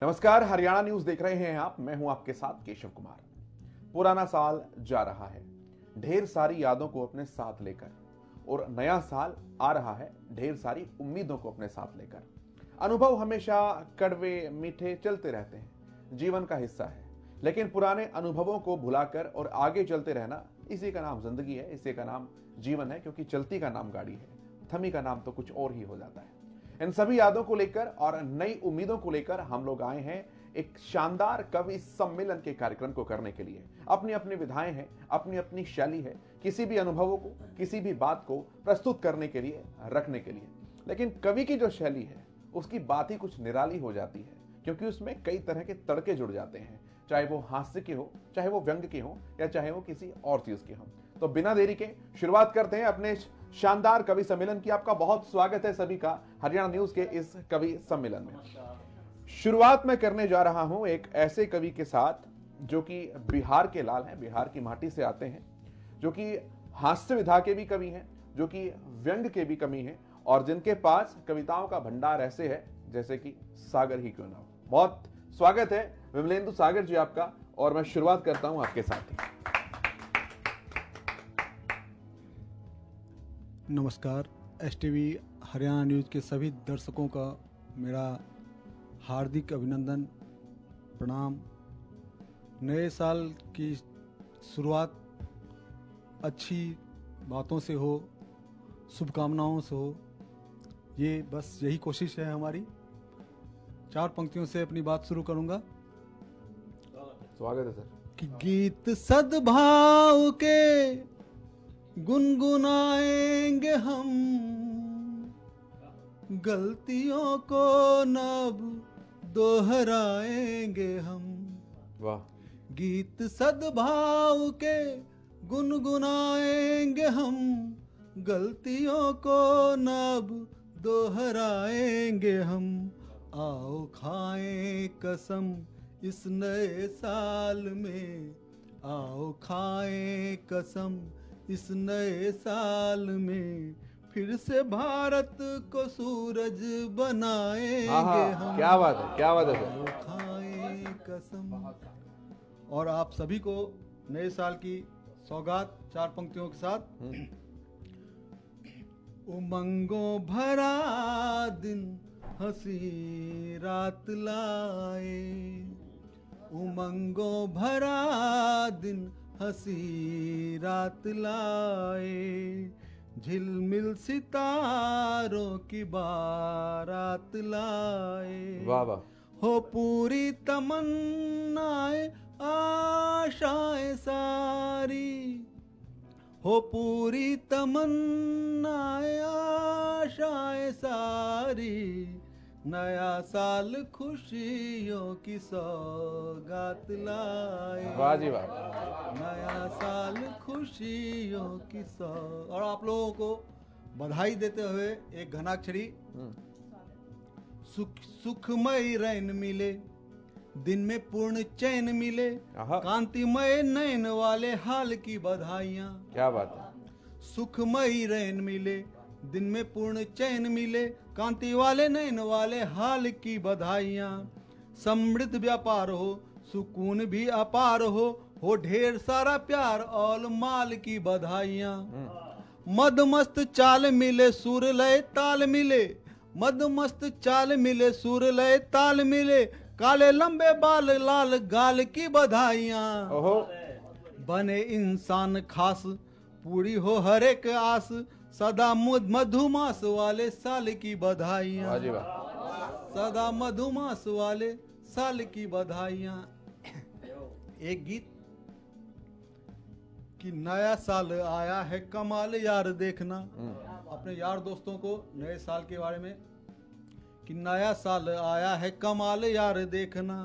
नमस्कार, हरियाणा न्यूज देख रहे हैं आप। मैं हूं आपके साथ केशव कुमार। पुराना साल जा रहा है ढेर सारी यादों को अपने साथ लेकर, और नया साल आ रहा है ढेर सारी उम्मीदों को अपने साथ लेकर। अनुभव हमेशा कड़वे मीठे चलते रहते हैं, जीवन का हिस्सा है। लेकिन पुराने अनुभवों को भुलाकर और आगे चलते रहना, इसी का नाम जिंदगी है, इसी का नाम जीवन है। क्योंकि चलती का नाम गाड़ी है, थमी का नाम तो कुछ और ही हो जाता है। इन सभी यादों को लेकर और नई उम्मीदों को लेकर हम लोग आए हैं एक शानदार कवि सम्मेलन के कार्यक्रम को करने के लिए। अपनी अपनी विधाएं हैं, अपनी अपनी शैली है, किसी भी अनुभवों को, किसी भी बात को प्रस्तुत करने के लिए, रखने के लिए। लेकिन कवि की जो शैली है उसकी बात ही कुछ निराली हो जाती है, क्योंकि उसमें कई तरह के तड़के जुड़ जाते हैं, चाहे वो हास्य के हो, चाहे वो व्यंग के हो, या चाहे वो किसी और चीज के हो। तो बिना देरी के शुरुआत करते हैं अपने शानदार कवि सम्मेलन की। आपका बहुत स्वागत है सभी का हरियाणा न्यूज के इस कवि सम्मेलन में। शुरुआत में करने जा रहा हूं एक ऐसे कवि के साथ जो कि बिहार के लाल हैं, बिहार की माटी से आते हैं, जो कि हास्य विधा के भी कवि हैं, जो कि व्यंग के भी कवि हैं, और जिनके पास कविताओं का भंडार ऐसे है जैसे कि सागर ही क्यों ना हो। बहुत स्वागत है विमलेंदु सागर जी आपका, और मैं शुरुआत करता हूं आपके साथ ही। नमस्कार, एसटीवी हरियाणा न्यूज़ के सभी दर्शकों का मेरा हार्दिक अभिनंदन, प्रणाम। नए साल की शुरुआत अच्छी बातों से हो, शुभकामनाओं से हो, ये बस यही कोशिश है हमारी। 4 पंक्तियों से अपनी बात शुरू करूंगा। स्वागत है सर। कि गीत सद्भाव के गुनगुनाएंगे हम, गलतियों को नब दोहराएंगे हम। वाह। गीत सद्भाव के गुनगुनाएंगे हम, गलतियों को नब दोहराएंगे हम। आओ खाएं कसम इस नए साल में, आओ खाएं कसम इस नए साल में, फिर से भारत को सूरज बनाएंगे हम। क्या बात है, क्या बात है सर। आओ खाएं कसम। और आप सभी को नए साल की सौगात 4 पंक्तियों के साथ। उमंगों भरा दिन हंसी रात लाए, उमंगों भरा दिन हंसी रात लाए, झिलमिल सितारों की बारात लाए। वाह वाह। हो पूरी तमन्नाएं आशाएं सारी, हो पूरी तमन्नाएं आशाएं सारी, नया साल खुशियों की सौगात लाए। वाह जी वाह। नया साल खुशियों की और आप लोगों को बधाई देते हुए एक घनाक्षरी। सुखमय रैन मिले, दिन में पूर्ण चैन मिले, कांतिमय नैन वाले हाल की बधाइयाँ। क्या बात है। सुखमय रैन मिले, दिन में पूर्ण चैन मिले, कांति वाले नैन वाले हाल की बधाइयाँ। समृद्ध व्यापार हो, सुकून भी अपार हो ढेर सारा प्यार और माल की बधाइयाँ। मदमस्त चाल मिले, सुर लय ताल मिले, मदमस्त चाल मिले, सुर लय ताल मिले, काले लंबे बाल लाल गाल की बधाइयाँ। बने इंसान खास, पूरी हो हर एक आस, सदा मधुमास वाले साल की बधाइयाँ। सदा मधुमास वाले साल की बधाइयाँ। एक गीत कि नया साल आया है कमाल यार देखना, अपने यार दोस्तों को नए साल के बारे में, कि नया साल आया है कमाल यार देखना,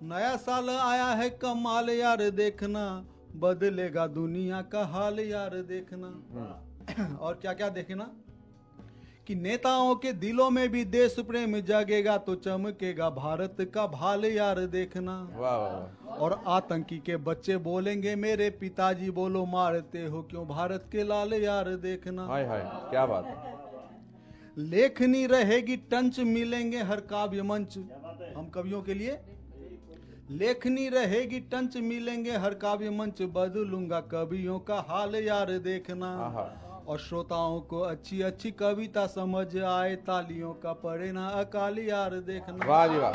नया साल आया है कमाल यार देखना, बदलेगा दुनिया का हाल यार देखना। और क्या क्या देखना कि नेताओं के दिलों में भी देश प्रेम जागेगा तो चमकेगा भारत का भाल यार देखना। वाह वाह। और आतंकी के बच्चे बोलेंगे मेरे पिताजी बोलो मारते हो क्यों भारत के लाल यार देखना। हाय हाय, क्या बात है। लेखनी रहेगी टंच, मिलेंगे हर काव्य मंच, हम कवियों के लिए। लेखनी रहेगी टंच, मिलेंगे हर काव्य मंच, बदलूंगा कवियों का हाल यार देखना। और श्रोताओं को अच्छी अच्छी कविता समझ आए, तालियों का पड़े ना अकाल यार देखना। वाह जी वाह।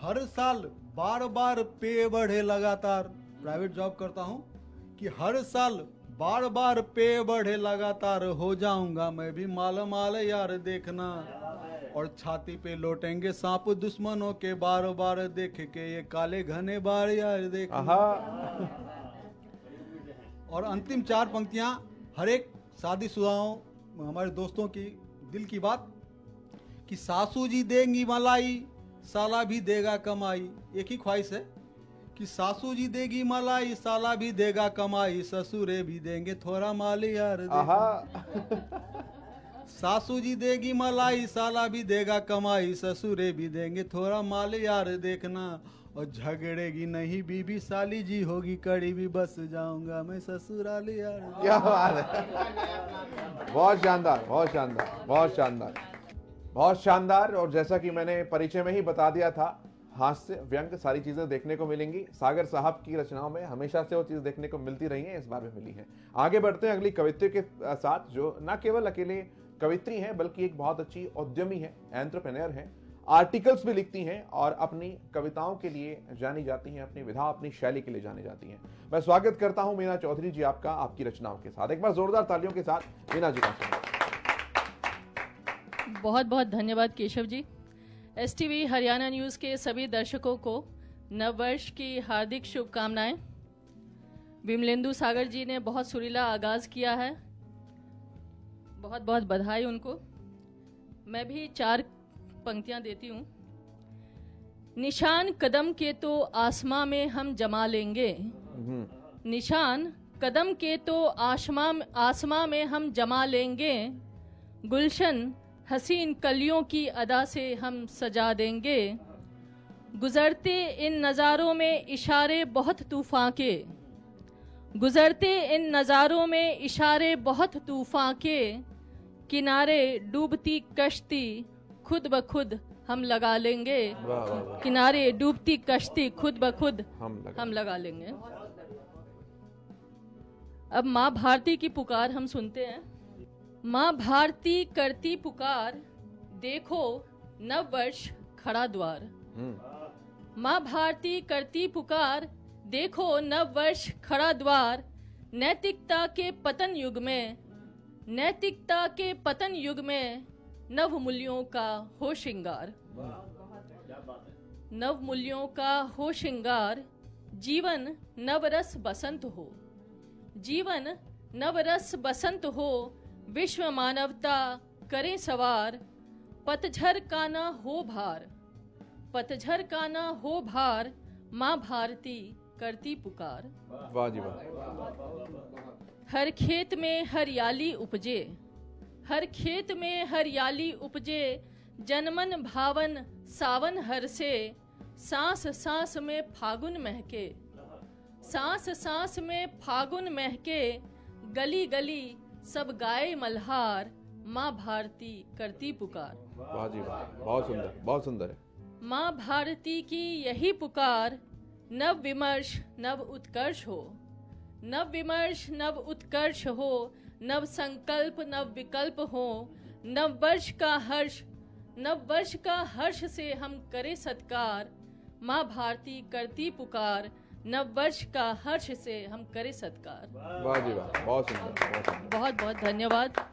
हर साल बार बार पे बढ़े लगातार, प्राइवेट जॉब करता हूँ, कि हर साल बार बार पे बढ़े लगातार, हो जाऊंगा मैं भी माला माल यार देखना। और छाती पे लौटेंगे सांप दुश्मनों के, बार बार देख के ये काले घने बार यार देखना। और अंतिम 4 पंक्तियां हर एक शादीशुदाओं हमारे दोस्तों की दिल की बात, कि सासू जी देंगी मलाई, साला भी देगा कमाई। एक ही ख्वाहिश है कि सासू जी देगी मलाई, साला भी देगा कमाई, ससुरे भी देंगे थोड़ा माल यार देखना। सासू जी देगी मलाई, साला भी देगा कमाई, ससुरे भी देंगे थोड़ा माल यार देखना। और झगड़ेगी नहीं बीबी, साली जी होगी कड़ी भी, बस जाऊंगा मैं ससुराल यार। क्या बात है, बहुत शानदार, बहुत शानदार, बहुत शानदार, बहुत शानदार। और जैसा कि मैंने परिचय में ही बता दिया था, हास्य व्यंग सारी चीजें देखने को मिलेंगी। सागर साहब की रचनाओं में हमेशा से वो चीज देखने को मिलती रही है, इस बार भी मिली है। आगे बढ़ते हैं अगली कवित्री के साथ, जो न केवल अकेले कवित्री हैं बल्कि एक बहुत अच्छी उद्यमी है, एंटरप्रेन्योर है, आर्टिकल्स भी लिखती हैं और अपनी कविताओं के लिए जानी जाती हैं, अपनी विधा, अपनी शैली के लिए जानी जाती हैं। मैं स्वागत करता हूं मीना चौधरी जी आपका, आपकी रचनाओं के साथ। एक बार जोरदार तालियों के साथ मीना जी का बहुत बहुत धन्यवाद केशव जी। एसटीवी हरियाणा न्यूज़ के सभी दर्शकों को नववर्ष की हार्दिक शुभकामनाएं। विमलेंदु सागर जी ने बहुत सुरीला आगाज किया है, बहुत बहुत बधाई उनको। मैं भी 4 पंक्तियां देती हूँ। निशान कदम के तो आसमां में हम जमा लेंगे, निशान कदम के तो आसमां में हम जमा लेंगे, गुलशन हसीन कलियों की अदा से हम सजा देंगे, गुजरते इन नज़ारों में इशारे बहुत तूफान के, गुजरते इन नज़ारों में इशारे बहुत तूफान के, किनारे डूबती कश्ती खुद ब खुद हम लगा लेंगे, किनारे डूबती कश्ती खुद ब खुद हम लगा लेंगे। अब माँ भारती की पुकार हम सुनते हैं। माँ भारती करती पुकार, देखो नव वर्ष खड़ा द्वार। माँ भारती करती पुकार, देखो नव वर्ष खड़ा द्वार। नैतिकता के पतन युग में, नैतिकता के पतन युग में, नव मूल्यों का हो श्रृंगार। नव मूल्यों का हो श्रृंगार, जीवन नवरस बसंत हो, जीवन नवरस बसंत हो, विश्व मानवता करे सवार। पतझर का ना हो भार, पतझर का ना हो भार, माँ भारती करती पुकार। वाह जी वाह। हर खेत में हरियाली उपजे, हर खेत में हरियाली उपजे, जनमन भावन सावन हर से, सांस सांस में फागुन महके, सांस सांस में फागुन महके, गली गली सब गाए मल्हार। माँ भारती करती पुकार। वाह जी वाह, बहुत सुंदर, बहुत सुंदर है। माँ भारती की यही पुकार, नव विमर्श नव उत्कर्ष हो, नव विमर्श नव उत्कर्ष हो, नव संकल्प नव विकल्प हो। नव वर्ष का हर्ष, नव वर्ष का हर्ष से हम करे सत्कार। माँ भारती करती पुकार, नव वर्ष का हर्ष से हम करे सत्कार। वाह जी वाह, बहुत सुंदर, बहुत सुंदर। बहुत बहुत धन्यवाद।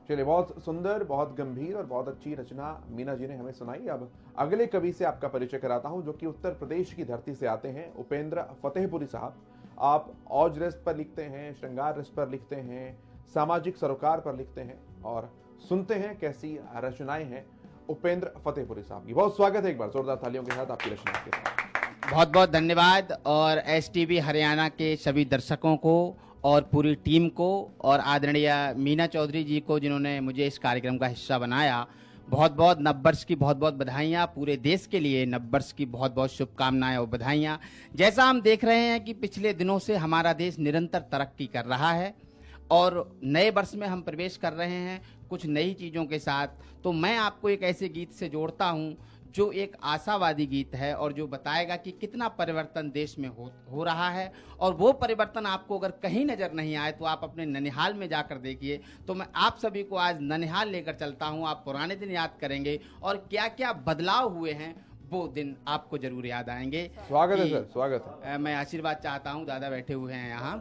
चलिए, बहुत सुंदर, बहुत गंभीर और बहुत अच्छी रचना मीना जी ने हमें सुनाई। अब अगले कवि से आपका परिचय कराता हूं, जो कि उत्तर प्रदेश की धरती से आते हैं, उपेंद्र फतेहपुरी साहब। आप औज रस पर लिखते हैं, श्रृंगार रस पर लिखते हैं, सामाजिक सरोकार पर लिखते हैं, और सुनते हैं कैसी रचनाएं हैं उपेंद्र फतेहपुरी साहब की। बहुत स्वागत है एक बार जोरदार तालियों के साथ आपकी रचना के साथ। बहुत बहुत धन्यवाद। और एसटीवी हरियाणा के सभी दर्शकों को और पूरी टीम को और आदरणीय मीना चौधरी जी को, जिन्होंने मुझे इस कार्यक्रम का हिस्सा बनाया, बहुत बहुत नववर्ष की बहुत बहुत बधाइयाँ। पूरे देश के लिए नववर्ष की बहुत बहुत शुभकामनाएं और बधाइयाँ। जैसा हम देख रहे हैं कि पिछले दिनों से हमारा देश निरंतर तरक्की कर रहा है और नए वर्ष में हम प्रवेश कर रहे हैं। कुछ नई चीज़ों के साथ, तो मैं आपको एक ऐसे गीत से जोड़ता हूँ जो एक आशावादी गीत है और जो बताएगा कि कितना परिवर्तन देश में हो रहा है। और वो परिवर्तन आपको अगर कहीं नज़र नहीं आए तो आप अपने ननिहाल में जाकर देखिए। तो मैं आप सभी को आज ननिहाल लेकर चलता हूँ, आप पुराने दिन याद करेंगे और क्या क्या बदलाव हुए हैं वो दिन आपको जरूर याद आएंगे। स्वागत है सर, स्वागत है। मैं आशीर्वाद चाहता हूँ, दादा बैठे हुए हैं यहाँ,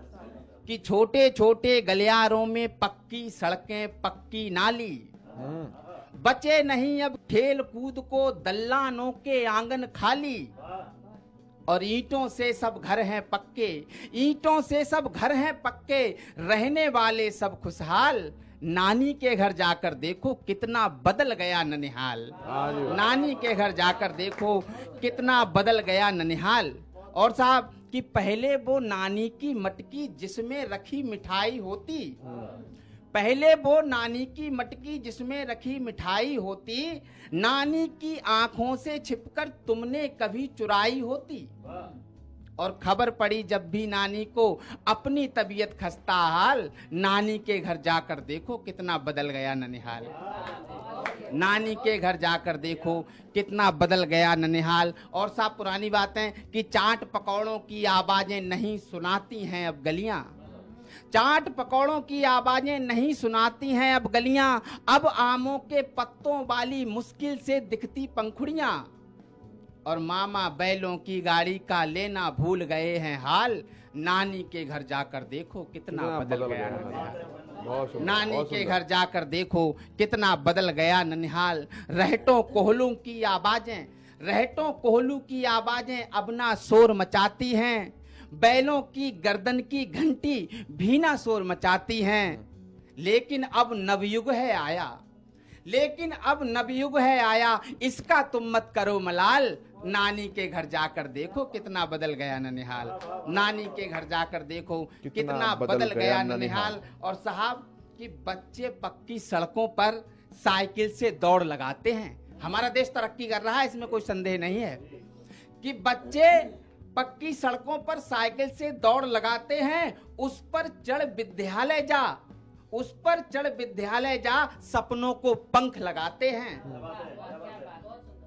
कि छोटे छोटे गलियारों में पक्की सड़कें, पक्की नाली, बचे नहीं अब खेल कूद को, दल्लानों के आंगन खाली, और ईंटों से सब घर हैं पक्के, ईंटों से सब घर हैं पक्के, रहने वाले सब खुशहाल, नानी के घर जाकर देखो कितना बदल गया ननिहाल, नानी के घर जाकर देखो कितना बदल गया ननिहाल। और साहब कि पहले वो नानी की मटकी जिसमें रखी मिठाई होती, पहले वो नानी की मटकी जिसमें रखी मिठाई होती, नानी की आंखों से छिपकर तुमने कभी चुराई होती, और खबर पड़ी जब भी नानी को अपनी तबीयत खस्ता हाल, नानी के घर जाकर देखो कितना बदल गया ननिहाल, नानी के घर जाकर देखो कितना बदल गया ननिहाल। और साहब पुरानी बातें कि चाट पकौड़ों की आवाजें नहीं सुनाती हैं अब गलियां, चाट पकौड़ों की आवाजें नहीं सुनाती हैं अब गलियां, अब आमों के पत्तों वाली मुश्किल से दिखती पंखुड़ियां, और मामा बैलों की गाड़ी का लेना भूल गए हैं हाल, नानी के घर जाकर देखो कितना बदल गया ननिहाल, नानी के घर जाकर देखो कितना बदल गया ननिहाल। रहटों कोहलू की आवाजें, रहटों कोहलू की आवाजें अब ना शोर मचाती हैं, बैलों की गर्दन की घंटी भी ना शोर मचाती हैं, लेकिन अब नवयुग है आया, लेकिन अब नवयुग है आया, इसका तुम मत करो मलाल, नानी के घर जाकर देखो कितना बदल गया ननिहाल, नानी के घर जाकर देखो कितना बदल गया ननिहाल। और साहब कि बच्चे पक्की सड़कों पर साइकिल से दौड़ लगाते हैं, हमारा देश तरक्की कर रहा है, इसमें कोई संदेह नहीं है, कि बच्चे पक्की सड़कों पर साइकिल से दौड़ लगाते हैं, उस पर चढ़ विद्यालय जा, उस पर चढ़ विद्यालय जा, सपनों को पंख लगाते हैं।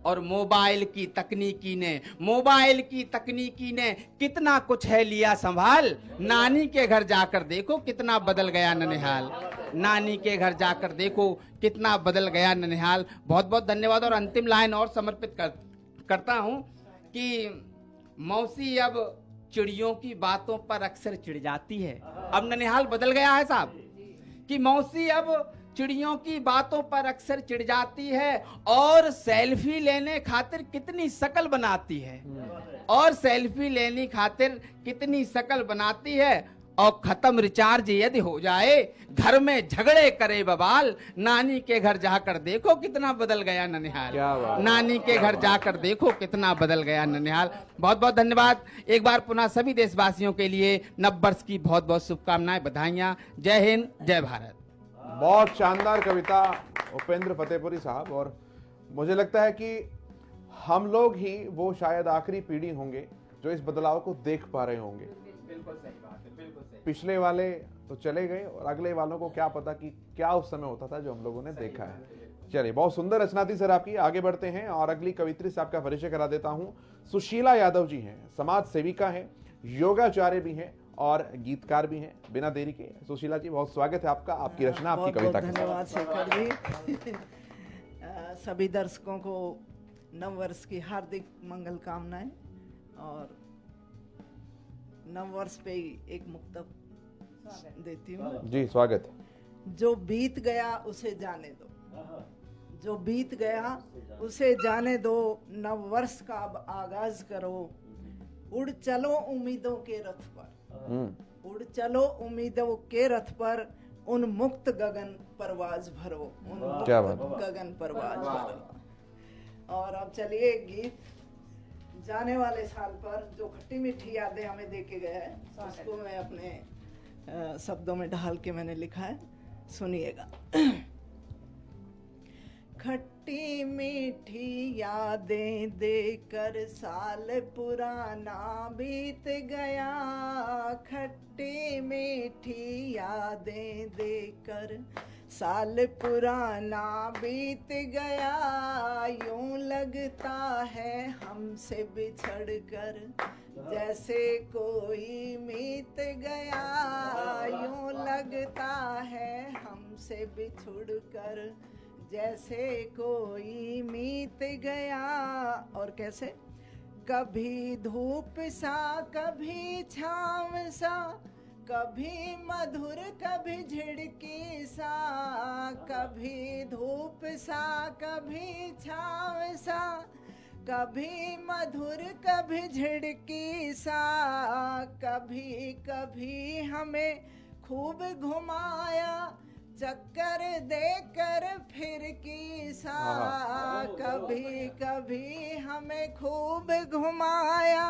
और मोबाइल की तकनीकी ने, मोबाइल की तकनीकी ने कितना कुछ है लिया संभाल, नानी के घर जाकर देखो कितना बदल गया ननिहाल, नानी के घर जाकर देखो कितना बदल गया ननिहाल। बहुत बहुत धन्यवाद। और अंतिम लाइन और समर्पित करता हूं कि मौसी अब चिड़ियों की बातों पर अक्सर चिढ़ जाती है, अब ननिहाल बदल गया है साहब, कि मौसी अब चिड़ियों की बातों पर अक्सर चिढ़ जाती है, और सेल्फी लेने खातिर कितनी शकल बनाती है, और सेल्फी लेने खातिर कितनी शकल बनाती है, और खत्म रिचार्ज यदि हो जाए घर में झगड़े करे बवाल, नानी के घर जाकर देखो कितना बदल गया ननिहाल, नानी के घर जाकर देखो कितना बदल गया ननिहाल। बहुत बहुत धन्यवाद एक बार पुनः सभी देशवासियों के लिए नववर्ष की बहुत बहुत शुभकामनाएं, बधाइयां। जय हिंद, जय भारत। बहुत शानदार कविता उपेंद्र फतेहपुरी साहब। और मुझे लगता है कि हम लोग ही वो शायद आखिरी पीढ़ी होंगे जो इस बदलाव को देख पा रहे होंगे। बिल्कुल सही बात है, बिल्कुल सही। पिछले वाले तो चले गए और अगले वालों को क्या पता कि क्या उस समय होता था जो हम लोगों ने देखा है। चलिए, बहुत सुंदर रचना थी सर आपकी। आगे बढ़ते हैं और अगली कवित्री से आपका परिचय करा देता हूं। सुशीला यादव जी हैं, समाज सेविका हैं, योगाचार्य भी हैं और गीतकार भी हैं। बिना देरी के सुशीला जी, बहुत स्वागत है आपका, आपकी रचना, आपकी कविता के साथ। धन्यवाद शेखर जी। सभी दर्शकों को नव वर्ष की हार्दिक मंगल कामनाएं। और नव वर्ष पे ही एक मुक्तक देती हूँ जी, स्वागत। जो बीत गया उसे जाने दो, जो बीत गया उसे जाने दो, नव वर्ष का अब आगाज करो, उड़ चलो उम्मीदों के रथ पर, उड़ चलो उम्मीदों के रथ पर, उन मुक्त गगन परवाज भरो, उन मुक्त गगन परवाज भरो। और अब चलिए गीत जाने वाले साल पर जो खट्टी मीठी यादें हमें दे के गया है, उसको मैं अपने शब्दों में ढाल के मैंने लिखा है, सुनिएगा। खट्टी मीठी यादें देकर साल पुराना बीत गया, खट्टी मीठी यादें देकर साल पुराना बीत गया। यूं लगता है हमसे बिछड़ कर जैसे कोई मीत गया, यूं लगता है हमसे बिछुड़ कर जैसे कोई मीत गया। और कैसे? कभी धूप सा कभी छाँव सा, कभी मधुर कभी झिड़की सा, कभी धूप सा कभी छाँव सा, कभी मधुर कभी झिड़की सा। कभी कभी हमें खूब घुमाया चक्कर देकर फिरकी सा, कभी कभी हमें खूब घुमाया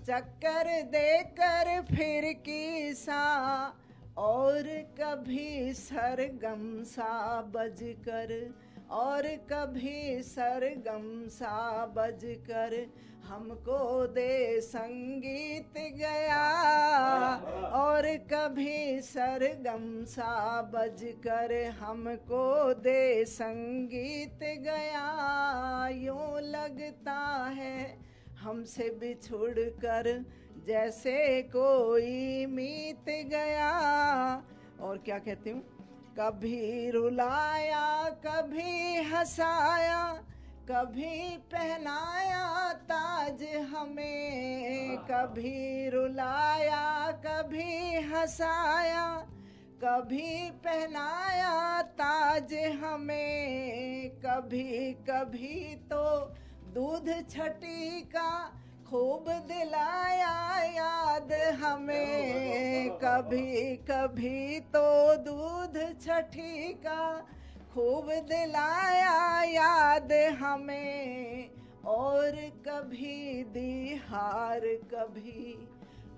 चक्कर देकर फिरकी सा। और कभी सरगम सा बजकर, और कभी सरगम सा बजकर हमको दे संगीत गया, और कभी सरगम सा बजकर हमको दे संगीत गया। यूं लगता है हमसे बिछुड़ कर जैसे कोई मीत गया। और क्या कहती हूँ? कभी रुलाया कभी हंसाया, कभी पहनाया ताज हमें, कभी रुलाया कभी हंसाया, कभी पहनाया ताज हमें। कभी कभी तो दूध छठी का खूब दिलाया याद हमें, कभी कभी तो दूध छठी का खूब दिलाया याद हमें। और कभी दी हार कभी,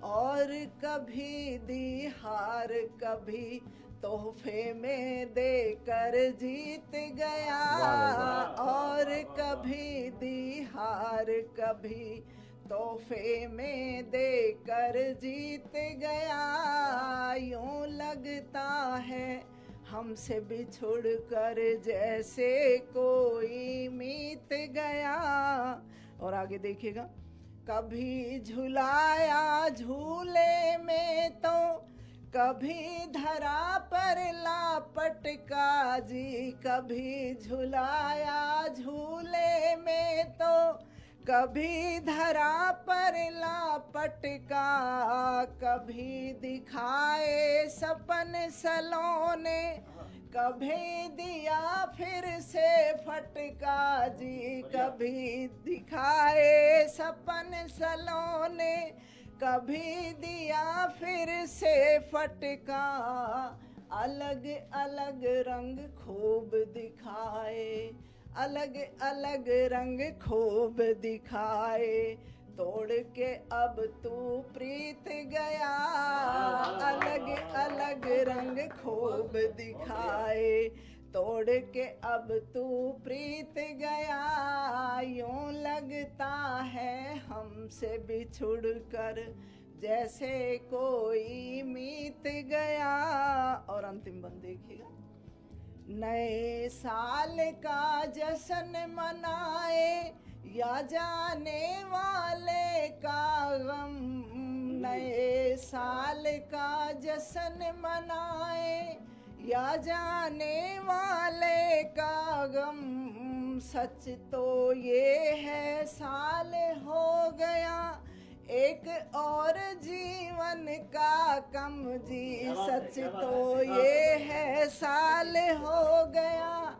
और कभी दी हार कभी तोहफे में देकर जीत गया, और कभी दी हार कभी तोहफे में देकर जीत गया। यूं लगता है हमसे बिछुड़ कर जैसे कोई मीत गया। और आगे देखिएगा, कभी झुलाया झूले में तो कभी धरा पर लापटका जी, कभी झुलाया झूले में तो कभी धरा पर लापटका, कभी दिखाए सपन सलोने, कभी दिया फिर से फटका जी, कभी दिखाए सपन सलोने, कभी दिया फिर से फटका। अलग अलग रंग खूब दिखाए, अलग अलग रंग खूब दिखाए, तोड़ के अब तू प्रीत गया। अलग अलग रंग खूब दिखाए, तोड़ के अब तू प्रीत गया। यूं लगता है हमसे बिछुड़ कर जैसे कोई मीत गया। और अंतिम बंद देखिएगा, नए साल का जश्न मनाए या जाने वाले का गम, नए साल का जश्न मनाए या जाने वाले का गम। सच तो ये है साल हो गया एक और जीवन का कम जी, सच तो ये है साल हो गया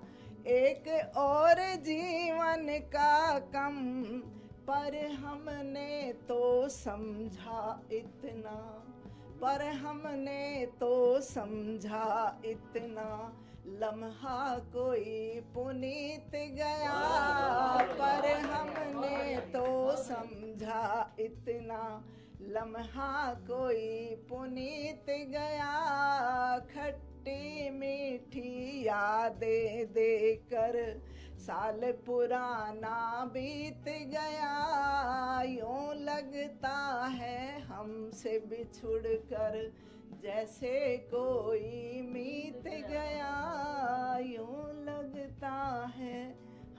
एक और जीवन का कम। पर हमने तो समझा इतना, पर हमने तो समझा इतना, लम्हा कोई पुनीत गया। पर हमने तो समझा इतना, लम्हा कोई पुनीत गया। खट्टी खट्टी मीठी यादें देकर साल पुराना बीत गया, यूं लगता है हमसे बिछुड़ कर जैसे कोई मीत गया, यूं लगता है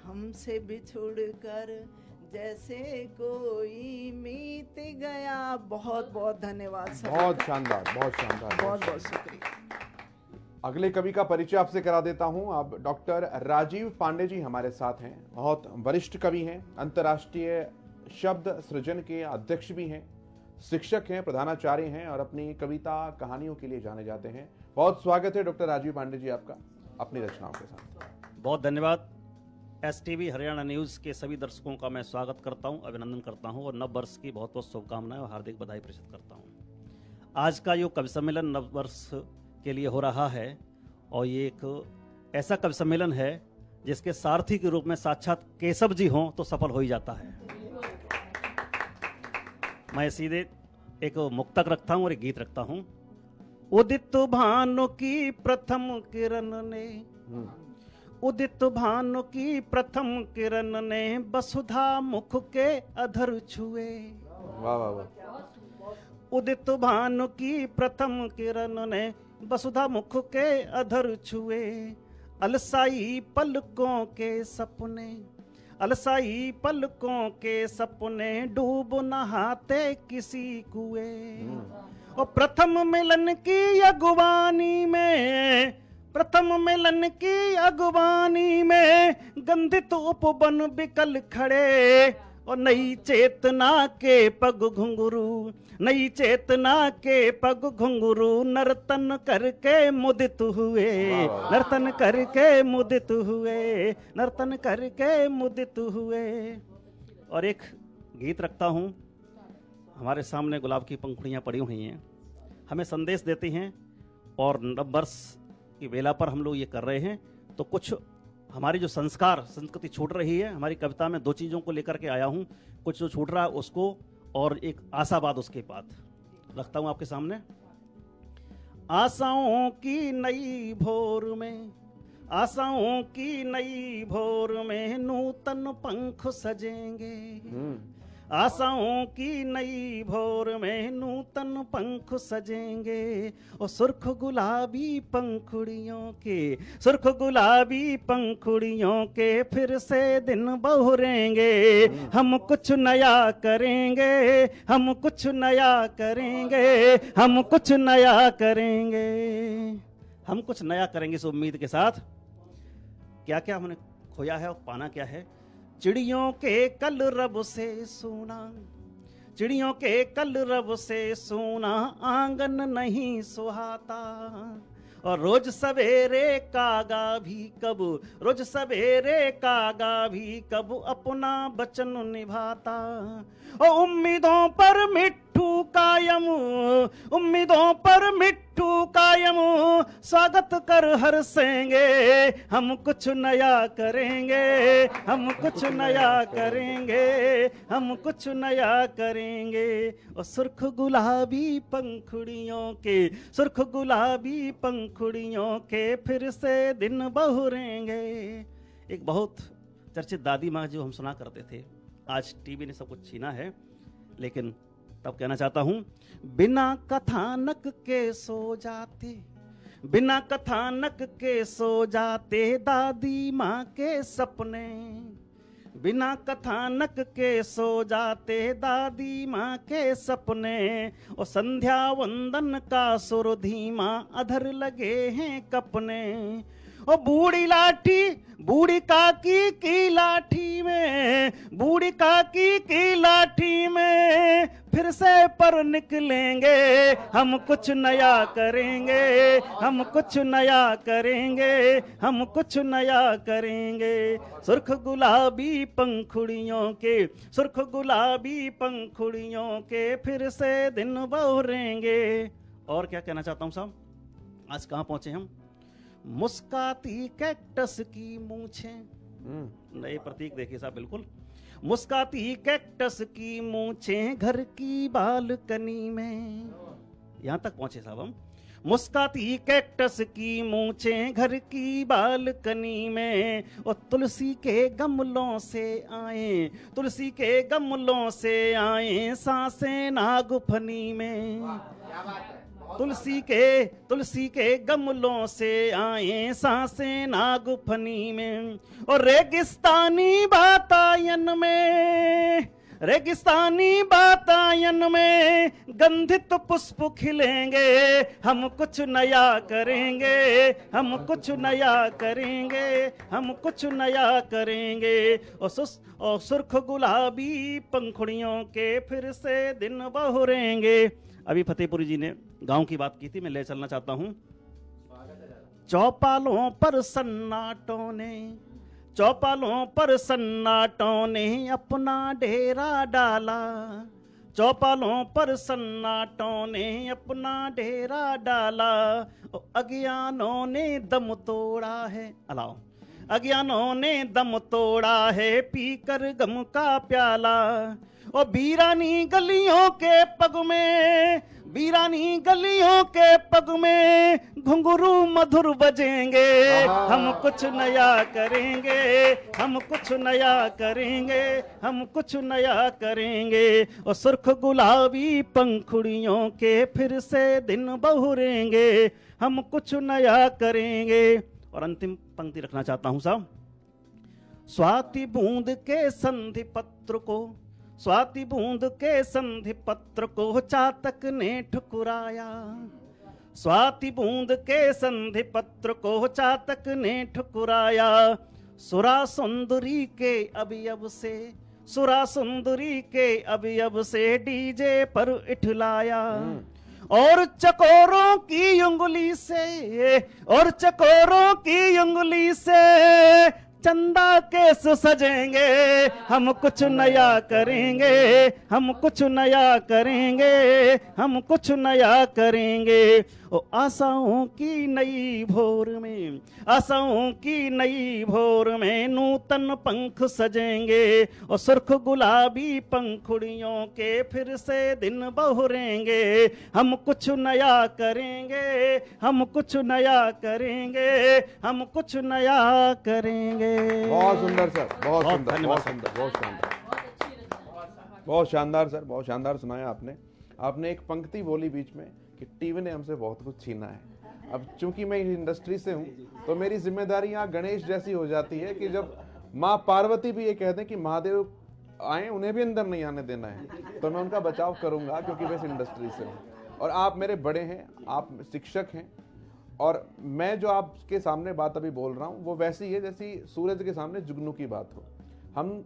हमसे बिछुड़ कर जैसे कोई मीत गया। बहुत बहुत धन्यवाद सर। बहुत शानदार, बहुत शानदार, बहुत बहुत शुक्रिया। अगले कवि का परिचय आपसे करा देता हूं। अब डॉक्टर राजीव पांडे जी हमारे साथ हैं। बहुत वरिष्ठ कवि हैं, अंतर्राष्ट्रीय शब्द सृजन के अध्यक्ष भी हैं, शिक्षक हैं, प्रधानाचार्य हैं और अपनी कविता कहानियों के लिए जाने जाते हैं। बहुत स्वागत है डॉक्टर राजीव पांडे जी आपका अपनी रचनाओं के साथ। बहुत धन्यवाद। STV हरियाणा न्यूज़ के सभी दर्शकों का मैं स्वागत करता हूं, अभिनंदन करता हूं और नव वर्ष की बहुत बहुत शुभकामनाएं और हार्दिक बधाई प्रेषित करता हूं। आज का जो कवि सम्मेलन नव वर्ष के लिए हो रहा है और ये एक ऐसा कवि सम्मेलन है जिसके सारथी के रूप में साक्षात केशव जी हों तो सफल हो ही जाता है। मैं सीधे एक मुक्तक रखता हूं और एक गीत रखता हूं। उदित भानु की प्रथम किरण ने, उदित भानु की प्रथम किरण ने वसुधा मुख के अधर छुए। वाह वाह वाह। उदित भानु की प्रथम किरण ने वसुधा मुख के अधर छुए। अलसाई पलकों के सपने, अलसाई पलकों के सपने डूब नहाते किसी कुएं। और प्रथम मिलन की अगवानी में, प्रथम मिलन की अगवानी में गंधित उपवन बिकल खड़े। और नई चेतना के पग घुंघरू, नई चेतना के पग घुंघरू नर्तन करके मुदित हुए, नर्तन करके मुदित हुए, नर्तन करके मुदित हुए। और एक गीत रखता हूँ। हमारे सामने गुलाब की पंखुड़ियाँ पड़ी हुई हैं, हमें संदेश देती हैं और नववर्ष की बेला पर हम लोग ये कर रहे हैं। तो कुछ हमारी जो संस्कार संस्कृति छूट रही है, हमारी कविता में दो चीज़ों को लेकर के आया हूँ। कुछ जो छूट रहा है उसको और एक आशावाद उसके बाद रखता हूँ आपके सामने। आशाओं की नई भोर में, आशाओं की नई भोर में नूतन पंख सजेंगे। आशाओं की नई भोर में नूतन पंख सजेंगे। और सुर्ख गुलाबी पंखुड़ियों के, सुर्ख गुलाबी पंखुड़ियों के फिर से दिन बहुरेंगे। हम कुछ नया करेंगे, हम कुछ नया करेंगे, हम कुछ नया करेंगे, हम कुछ नया करेंगे इस उम्मीद के साथ। क्या क्या हमने खोया है और पाना क्या है। चिड़ियों के कलरव से सोना, चिड़ियों के कलरव से सोना आंगन नहीं सुहाता। और रोज सवेरे कागा भी कब, रोज सवेरे कागा भी कब अपना वचन निभाता। और उम्मीदों पर मिट्टू कायम, उम्मीदों पर मिट्टू कायम स्वागत कर हर्षेंगे। हम कुछ नया करेंगे, हम कुछ नया करेंगे, हम कुछ नया करेंगे। और सुर्ख गुलाबी पंखुड़ियों के, सुर्ख गुलाबी पंखुड़ियों के फिर से दिन बहुरेंगे। एक बहुत चर्चित दादी माँ जो हम सुना करते थे, आज टीवी ने सब कुछ छीना है, लेकिन तब कहना चाहता हूं। बिना कथानक के सो जाते, बिना कथानक के सो जाते दादी माँ के सपने। बिना कथानक के सो जाते दादी माँ के सपने। और संध्या वंदन का सुर धीमा अधर लगे हैं कपने। और बूढ़ी लाठी, बूढ़ी काकी की लाठी में, बूढ़ी काकी की लाठी में फिर से पर निकलेंगे। हम कुछ नया करेंगे, हम कुछ नया करेंगे, हम कुछ नया करेंगे। सुर्ख गुलाबी पंखुड़ियों के, सुर्ख गुलाबी पंखुड़ियों के फिर से दिन बहुरेंगे। और क्या कहना चाहता हूँ साहब, आज कहाँ पहुंचे हम। मुस्काती कैक्टस की मूछें, नए प्रतीक देखिए साहब, बिल्कुल मुस्काती कैक्टस की मूछें घर की बालकनी में। यहां तक पहुंचे साहब हम। मुस्काती कैक्टस की मूंछें घर की बालकनी में, और तुलसी के गमलों से आए, तुलसी के गमलों से आए सांसें नागफनी में। तुलसी के गमलों से आए सांसें नागफनी में, और रेगिस्तानी बातायन में, रेगिस्तानी बातायन में गंधित पुष्प खिलेंगे, हम कुछ नया करेंगे, हम कुछ नया करेंगे, हम कुछ नया करेंगे। और सुर्ख गुलाबी पंखुड़ियों के फिर से दिन बहुरेंगे। अभी फतेहपुरी जी ने गांव की बात की थी, मैं ले चलना चाहता हूं। चौपालों पर सन्नाटों ने, चौपालों पर सन्नाटों ने अपना डेरा डाला, चौपालों पर सन्नाटों ने अपना डेरा डाला, अज्ञानों ने दम तोड़ा है, अलाओ, अज्ञानों ने दम तोड़ा है पीकर गम का प्याला। और वीरानी गलियों के पग में, वीरानी गलियों के पग में घुंघरू मधुर बजेंगे, हम कुछ नया करेंगे, हम कुछ नया करेंगे, हम कुछ नया करेंगे। और सुर्ख गुलाबी पंखुड़ियों के फिर से दिन बहुरेंगे, हम कुछ नया करेंगे। और अंतिम पंक्ति रखना चाहता हूं साहब। स्वाति बूंद के संधि पत्र को, स्वाति बूंद के संधि पत्र को चातक ने ठुकराया, स्वाति बूंद के संधि पत्र को चातक ने ठुकराया। सुरा सुंदरी के अवयव से, सुरा सुंदरी के अवयव से डीजे पर इठलाया, और चकोरों की उंगली से, और चकोरों की उंगली से चंदा केस सजेंगे, हम कुछ नया करेंगे, हम कुछ नया करेंगे, हम कुछ नया करेंगे। ओ आशाओं की नई भोर में, आशाओं की नई भोर में नूतन पंख सजेंगे, और सुर्ख गुलाबी पंखुड़ियों के फिर से दिन बहुरेंगे, हम कुछ नया करेंगे, हम कुछ नया करेंगे, हम कुछ नया करेंगे। बहुत सुंदर सर, बहुत सुंदर, धन्यवाद बहुत सुंदर, बहुत शानदार, बहुत शानदार सर, बहुत शानदार सुनाया आपने। आपने एक पंक्ति बोली बीच में कि टीवी ने हमसे बहुत कुछ छीना है। अब चूंकि मैं इस इंडस्ट्री से हूं तो मेरी जिम्मेदारी यहाँ गणेश जैसी हो जाती है कि जब माँ पार्वती भी ये कहते हैं कि महादेव आए, उन्हें भी अंदर नहीं आने देना है, तो मैं उनका बचाव करूंगा क्योंकि मैं इस इंडस्ट्री से हूँ। और आप मेरे बड़े हैं, आप शिक्षक हैं, और मैं जो आपके सामने बात अभी बोल रहा हूँ वो वैसी है जैसी सूरज के सामने जुगनू की बात हो। हम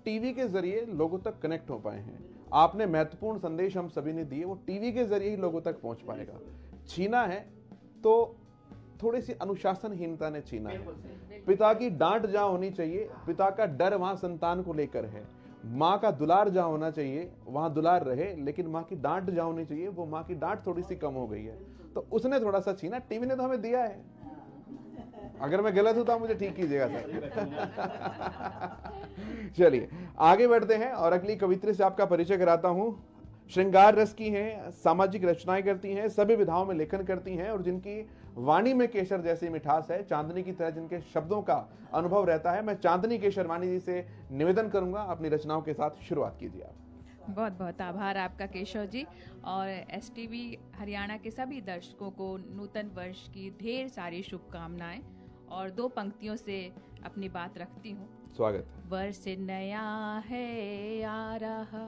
टीवी के जरिए लोगों तक कनेक्ट हो पाए हैं। आपने महत्वपूर्ण संदेश हम सभी ने दिए, वो टीवी के जरिए ही लोगों तक पहुंच पाएगा। छीना है तो थोड़ी सी अनुशासनहीनता ने छीना है। पिता की डांट जहां होनी चाहिए, पिता का डर वहां संतान को लेकर है। माँ का दुलार जहां होना चाहिए वहां दुलार रहे, लेकिन माँ की डांट जहां होनी चाहिए वो माँ की डांट थोड़ी सी कम हो गई है, तो उसने थोड़ा सा छीना। टीवी ने तो हमें दिया है, अगर मैं गलत हूं तो मुझे ठीक कीजिएगा सर। चलिए आगे बढ़ते हैं और अगली कवित्री से आपका परिचय कराता हूं। श्रृंगार रस की हैं, सामाजिक रचनाएं करती हैं, सभी विधाओं में लेखन करती हैं, और जिनकी वाणी में केसर जैसी मिठास है, चांदनी की तरह जिनके शब्दों का अनुभव रहता है। मैं चांदनी केशरवाणी जी से निवेदन करूंगा, अपनी रचनाओं के साथ शुरुआत कीजिए आप। बहुत बहुत आभार आपका केशव जी, और एसटीवी हरियाणा के सभी दर्शकों को नूतन वर्ष की ढेर सारी शुभकामनाएं। और दो पंक्तियों से अपनी बात रखती हूँ। स्वागत। वर्ष नया है आ रहा,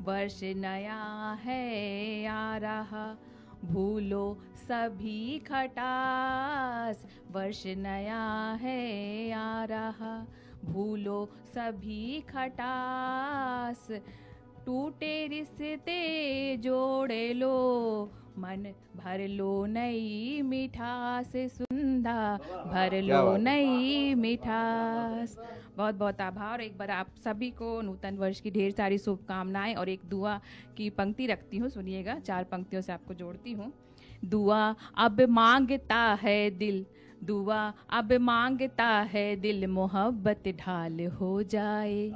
वर्ष नया है आ रहा, भूलो सभी खटास, वर्ष नया है आ रहा, भूलो सभी खटास, टूटे रिश्ते जोड़े लो, मन भर लो नई मिठास, सुंधा भर लो नई मिठास। बहुत बहुत आभार। एक बार आप सभी को नूतन वर्ष की ढेर सारी शुभकामनाएं, और एक दुआ की पंक्ति रखती हूँ, सुनिएगा। 4 पंक्तियों से आपको जोड़ती हूँ। दुआ अब मांगता है दिल, दुआ अब मांगता है दिल मोहब्बत ढाल हो जाए।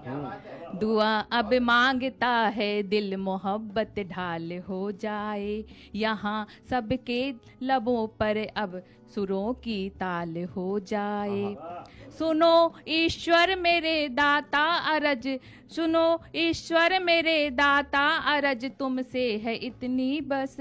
दुआ अब मांगता है दिल मोहब्बत ढाल हो जाए। यहाँ सबके लबों पर अब सुरों की ताल हो जाए। सुनो ईश्वर मेरे दाता अरज, सुनो ईश्वर मेरे दाता अरज तुमसे है इतनी बस।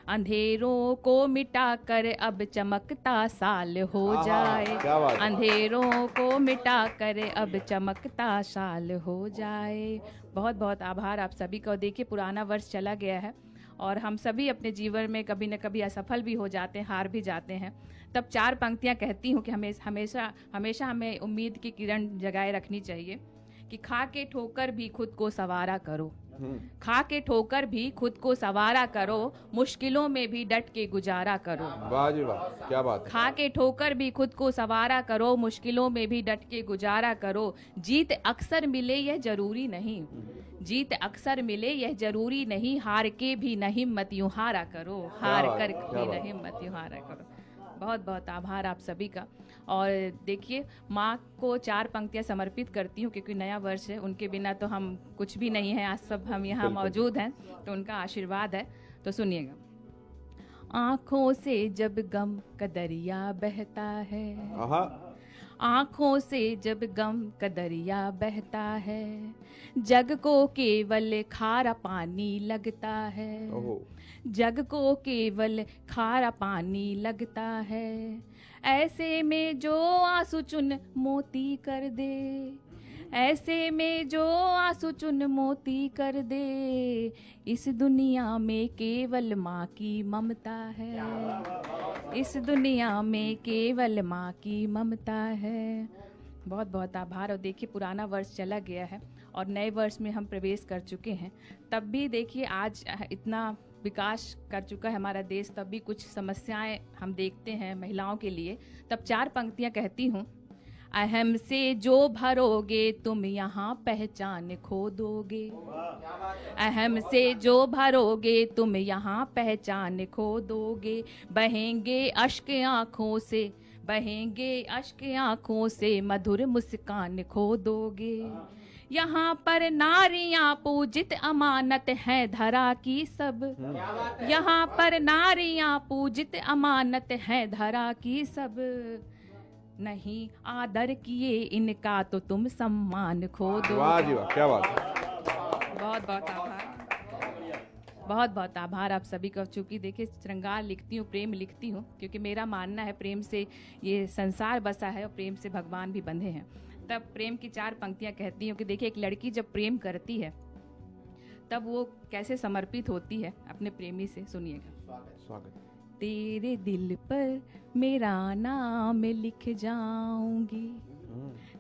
अंधेरों को मिटा कर अब चमकता साल हो जाए। क्या बात है। अंधेरों को मिटा कर अब चमकता साल हो जाए। बहुत बहुत आभार आप सभी का। देखिए पुराना वर्ष चला गया है और हम सभी अपने जीवन में कभी न कभी असफल भी हो जाते हैं, हार भी जाते हैं। तब 4 पंक्तियां कहती हूँ कि हमेशा हमें उम्मीद की किरण जगाए रखनी चाहिए कि खा के ठोकर भी खुद को सवारा करो। खा के ठोकर भी खुद को सवारा करो, मुश्किलों में भी डट के गुजारा करो। वाह जी वाह, क्या बात है। खा के ठोकर भी खुद को सवारा करो, मुश्किलों में भी डट के गुजारा करो। जीत अक्सर मिले यह जरूरी नहीं, जीत अक्सर मिले यह जरूरी नहीं। हार के भी न हिम्मत यूं हारा करो, हार कर भी न हिम्मत यूं हारा करो। बहुत बहुत आभार आप सभी का। और देखिए माँ को 4 पंक्तियाँ समर्पित करती हूँ क्योंकि नया वर्ष है, उनके बिना तो हम कुछ भी नहीं हैं। आज सब हम यहाँ मौजूद हैं तो उनका आशीर्वाद है। तो सुनिएगा। आँखों से जब गम का दरिया बहता है, आँखों से जब गम का दरिया बहता है, जग को केवल खारा पानी लगता है। जग को केवल खारा पानी लगता है। ऐसे में जो आंसू चुन मोती कर दे, ऐसे में जो आंसू चुन मोती कर दे, इस दुनिया में केवल माँ की ममता है। इस दुनिया में केवल माँ की ममता है। बहुत बहुत आभार। और देखिए पुराना वर्ष चला गया है और नए वर्ष में हम प्रवेश कर चुके हैं। तब भी देखिए आज इतना विकास कर चुका है हमारा देश, तब भी कुछ समस्याएं हम देखते हैं महिलाओं के लिए। तब 4 पंक्तियां कहती हूँ। अहम से जो भरोगे तुम यहाँ पहचान खो दोगे। अहम से जो भरोगे तुम यहाँ पहचान खो दोगे। बहेंगे अश्क आँखों से, बहेंगे अश्क आँखों से मधुर मुस्कान खो दोगे। यहाँ पर नारियां पूजित अमानत है धरा की सब। यहाँ पर नारियां पूजित अमानत है धरा की सब। नहीं आदर किए इनका तो तुम सम्मान खो दो। वाह जी वाह, क्या बात है। बहुत बहुत आभार। बहुत बहुत आभार आप सभी का। चूँकि देखिए श्रृंगार लिखती हूँ, प्रेम लिखती हूँ, क्योंकि मेरा मानना है प्रेम से ये संसार बसा है और प्रेम से भगवान भी बंधे हैं। तब प्रेम की 4 पंक्तियां कहती हूँ कि देखिए एक लड़की जब प्रेम करती है तब वो कैसे समर्पित होती है अपने प्रेमी से। सुनिएगा। स्वागत। तेरे दिल पर मेरा नाम लिख जाऊंगी,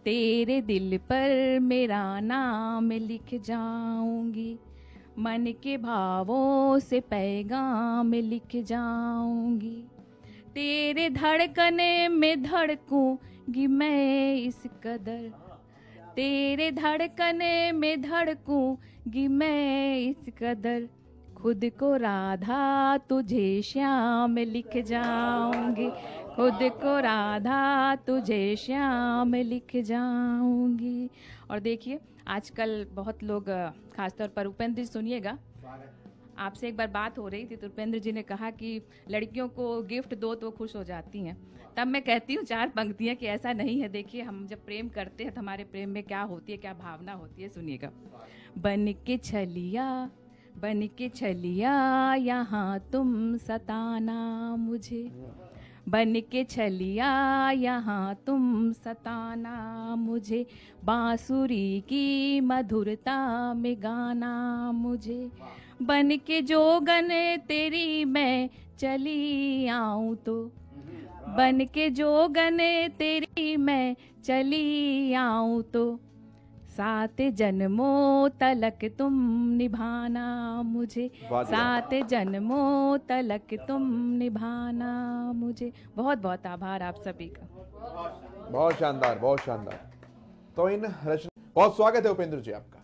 तेरे दिल पर मेरा नाम लिख जाऊंगी। मन के भावों से पैगाम लिख जाऊंगी। तेरे धड़कने में धड़कूंगी मैं इस कदर, तेरे धड़कने में धड़कूंगी मैं इस कदर। खुद को राधा तुझे श्याम लिख जाऊंगी, खुद को राधा तुझे श्याम लिख जाऊंगी। और देखिए आजकल बहुत लोग, खासतौर पर उपेंद्र जी सुनिएगा, आपसे एक बार बात हो रही थी तो उपेंद्र जी ने कहा कि लड़कियों को गिफ्ट दो तो खुश हो जाती हैं। तब मैं कहती हूँ 4 पंक्तियाँ कि ऐसा नहीं है। देखिए हम जब प्रेम करते हैं तो हमारे प्रेम में क्या होती है, क्या भावना होती है। सुनिएगा। बन के छलिया, बन के छलिया यहाँ तुम सताना मुझे, बन के छलिया यहाँ तुम सताना मुझे। बांसुरी की मधुरता में गाना मुझे। बन के जोगन तेरी मैं चली आऊं तो, बन के जोगन तेरी मैं चली आऊं तो। 7 जन्मों तलक तुम निभाना मुझे, 7 जन्मों तलक तुम निभाना मुझे। बहुत बहुत आभार आप सभी का। बहुत शानदार, बहुत शानदार। तो इन रचना, बहुत स्वागत है उपेंद्र जी आपका।